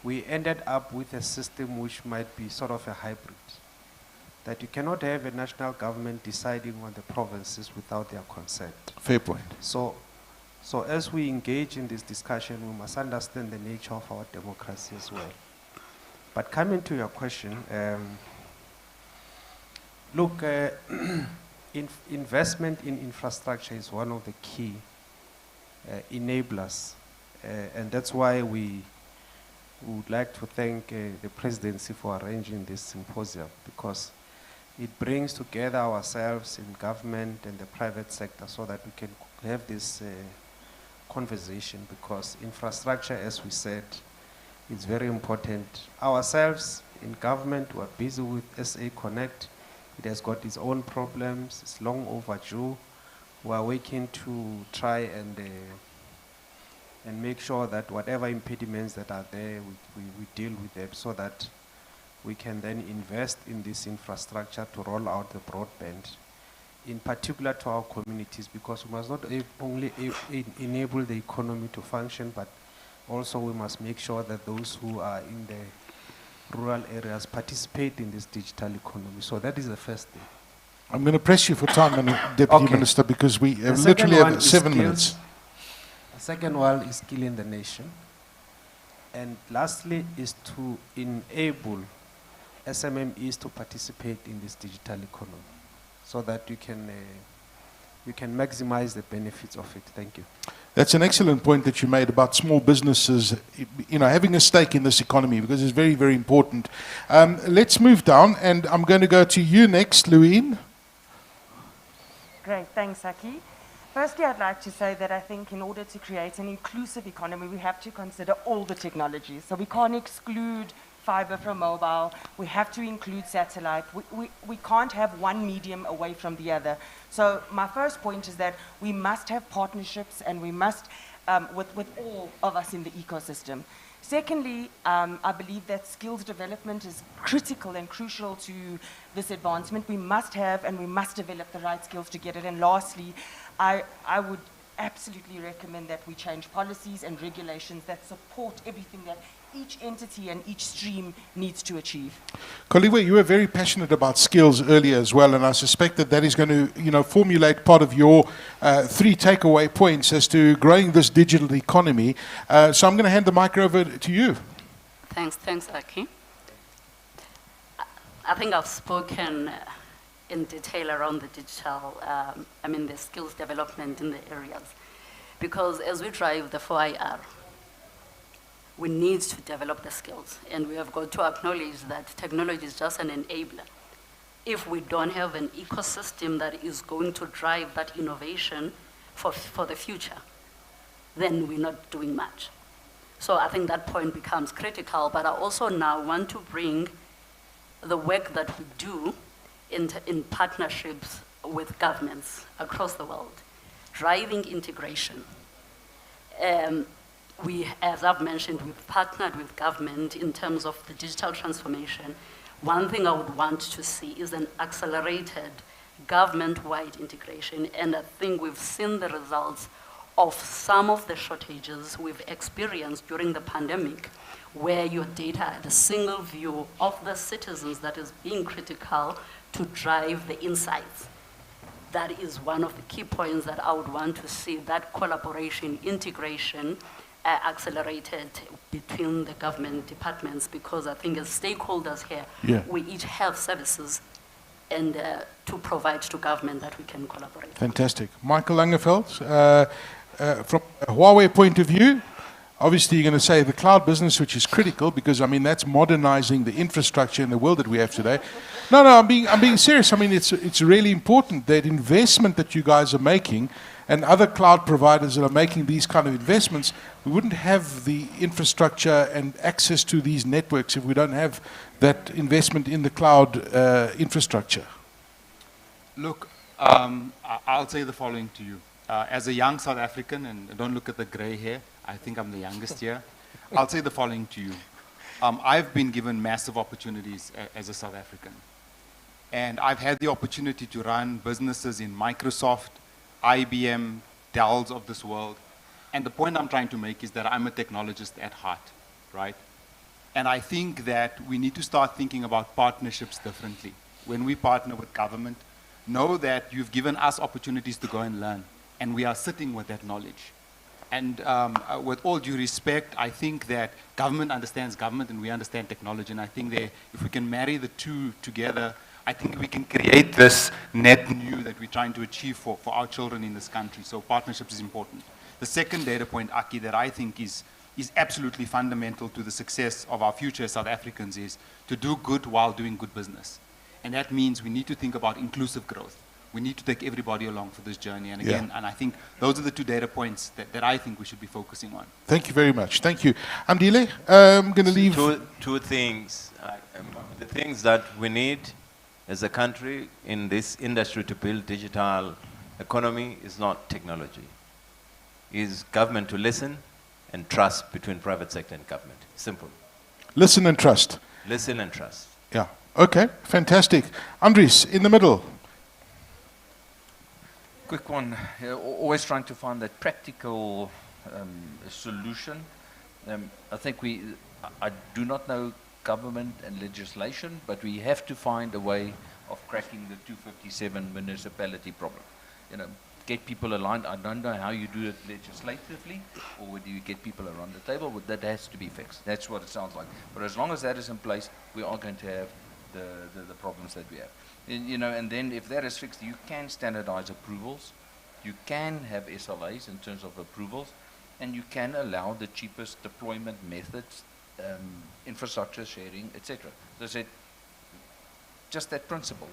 we ended up with a system which might be sort of a hybrid. That you cannot have a national government deciding on the provinces without their consent. Fair point. So as we engage in this discussion, we must understand the nature of our democracy as well. But coming to your question, look, investment in infrastructure is one of the key enablers, and that's why we would like to thank the presidency for arranging this symposium, because it brings together ourselves in government and the private sector so that we can have this conversation, because infrastructure, as we said, is very important. Ourselves in government, we're busy with SA Connect. It has got its own problems. It's long overdue. We are working to try and and make sure that whatever impediments that are there, we deal with them so that we can then invest in this infrastructure to roll out the broadband, in particular to our communities, because we must not only enable the economy to function, but also we must make sure that those who are in the rural areas participate in this digital economy. So that is the first thing. I'm going to press you for time, Deputy Minister, because we literally have 7 minutes. The second one is skilling the nation. And lastly is to enable SMMEs to participate in this digital economy so that you can maximize the benefits of it. Thank you. That's an excellent point that you made about small businesses, having a stake in this economy, because it's very, very important. Let's move down, and I'm going to go to you next, Loueen. Great, thanks, Aki. Firstly, I'd like to say that I think in order to create an inclusive economy, we have to consider all the technologies. So we can't exclude fiber from mobile. We have to include satellite. We can't have one medium away from the other. So my first point is that we must have partnerships, and we must, with all of us in the ecosystem. Secondly, I believe that skills development is critical and crucial to this advancement. We must have and we must develop the right skills to get it. And lastly, I would absolutely recommend that we change policies and regulations that support everything that each entity and each stream needs to achieve. Kholiwe, you were very passionate about skills earlier as well, and I suspect that is going to, formulate part of your 3 takeaway points as to growing this digital economy. So I'm going to hand the mic over to you. Thanks, Aki. I think I've spoken in detail around the digital, the skills development in the areas, because as we drive the 4IR, we need to develop the skills, and we have got to acknowledge that technology is just an enabler. If we don't have an ecosystem that is going to drive that innovation for the future, then we're not doing much. So I think that point becomes critical, but I also now want to bring the work that we do in partnerships with governments across the world, driving integration. We, as I've mentioned, we've partnered with government in terms of the digital transformation. One thing I would want to see is an accelerated government-wide integration, and I think we've seen the results of some of the shortages we've experienced during the pandemic, where your data had a single view of the citizens that is being critical to drive the insights. That is one of the key points that I would want to see, that collaboration, integration, accelerated between the government departments, because I think as stakeholders here, we each have services and to provide to government that we can collaborate. Fantastic. Michael Langeveld, from a Huawei point of view, obviously you're going to say the cloud business, which is critical, because that's modernizing the infrastructure in the world that we have today. No, I'm being serious. It's really important that investment that you guys are making, and other cloud providers that are making these kind of investments, we wouldn't have the infrastructure and access to these networks if we don't have that investment in the cloud infrastructure. Look, I'll say the following to you. As a young South African, and don't look at the gray hair, I think I'm the youngest here, I'll say the following to you. I've been given massive opportunities as a South African. And I've had the opportunity to run businesses in Microsoft, IBM, Dells of this world. And the point I'm trying to make is that I'm a technologist at heart, right? And I think that we need to start thinking about partnerships differently. When we partner with government, know that you've given us opportunities to go and learn, and we are sitting with that knowledge. And with all due respect, I think that government understands government and we understand technology, and I think that if we can marry the two together, I think we can create this net new that we're trying to achieve for our children in this country. So partnerships is important. The second data point, Aki, that I think is absolutely fundamental to the success of our future as South Africans is to do good while doing good business. And that means we need to think about inclusive growth. We need to take everybody along for this journey. And again, and I think those are the 2 data points that I think we should be focusing on. Thank you very much. Thank you. Andile, I'm going to leave. Two things. The things that we need as a country in this industry to build digital economy is not technology. Is government to listen and trust between private sector and government. Simple. Listen and trust. Listen and trust. Yeah. Okay, fantastic. Andries, in the middle. Quick one. Always trying to find that practical solution. I think I do not know government and legislation, but we have to find a way of cracking the 257 municipality problem. You know, get people aligned. I don't know how you do it legislatively, or whether you get people around the table, but that has to be fixed. That's what it sounds like. But as long as that is in place, we are going to have the problems that we have. And, you know, and then if that is fixed, you can standardize approvals, you can have SLAs in terms of approvals, and you can allow the cheapest deployment methods, infrastructure sharing, etc. So I said, just that principle.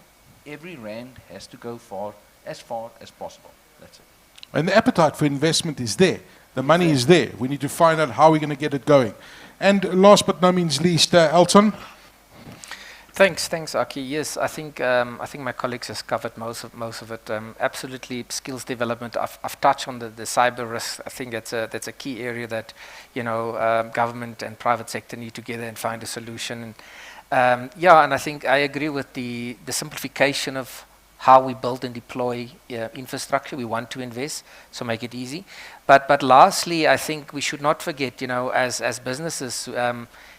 Every rand has to go far as possible. That's it. And the appetite for investment is there. The money is there. We need to find out how we're going to get it going. And last but no means least, Althon. Thanks, Aki. Yes, I think my colleagues has covered most of it. Absolutely, skills development. I've touched on the cyber risk. I think that's a key area that, you know, government and private sector need together and find a solution. And I think I agree with the simplification of how we build and deploy infrastructure. We want to invest, so make it easy. But lastly, I think we should not forget, you know, as businesses,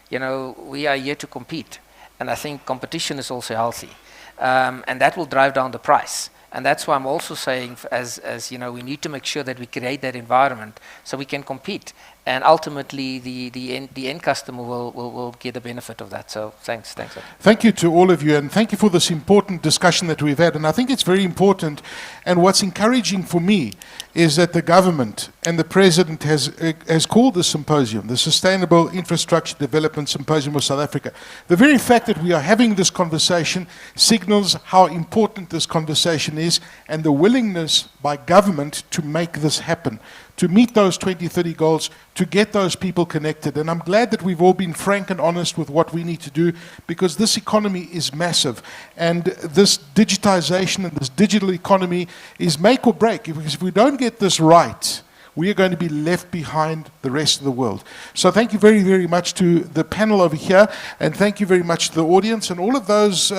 you know, we are here to compete. And I think competition is also healthy. And that will drive down the price. And that's why I'm also saying, as you know, we need to make sure that we create that environment so we can compete. And ultimately, the end customer will get the benefit of that. So thanks. Thank you to all of you, and thank you for this important discussion that we've had. And I think it's very important. And what's encouraging for me is that the government and the president has called the symposium the Sustainable Infrastructure Development Symposium of South Africa. The very fact that we are having this conversation signals how important this conversation is, and the willingness by government to make this happen, to meet those 2030 goals, to get those people connected. And I'm glad that we've all been frank and honest with what we need to do, because this economy is massive. And this digitization and this digital economy is make or break. Because if we don't get this right, we are going to be left behind the rest of the world. So thank you very, very much to the panel over here, and thank you very much to the audience and all of those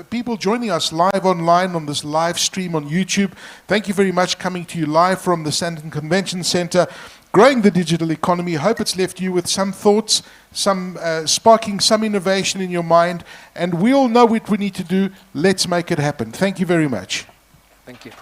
people joining us live online on this live stream on YouTube. Thank you very much, coming to you live from the Sandton Convention Center. Growing the digital economy. Hope it's left you with some thoughts, some sparking some innovation in your mind, and we all know what we need to do. Let's make it happen. Thank you very much. Thank you.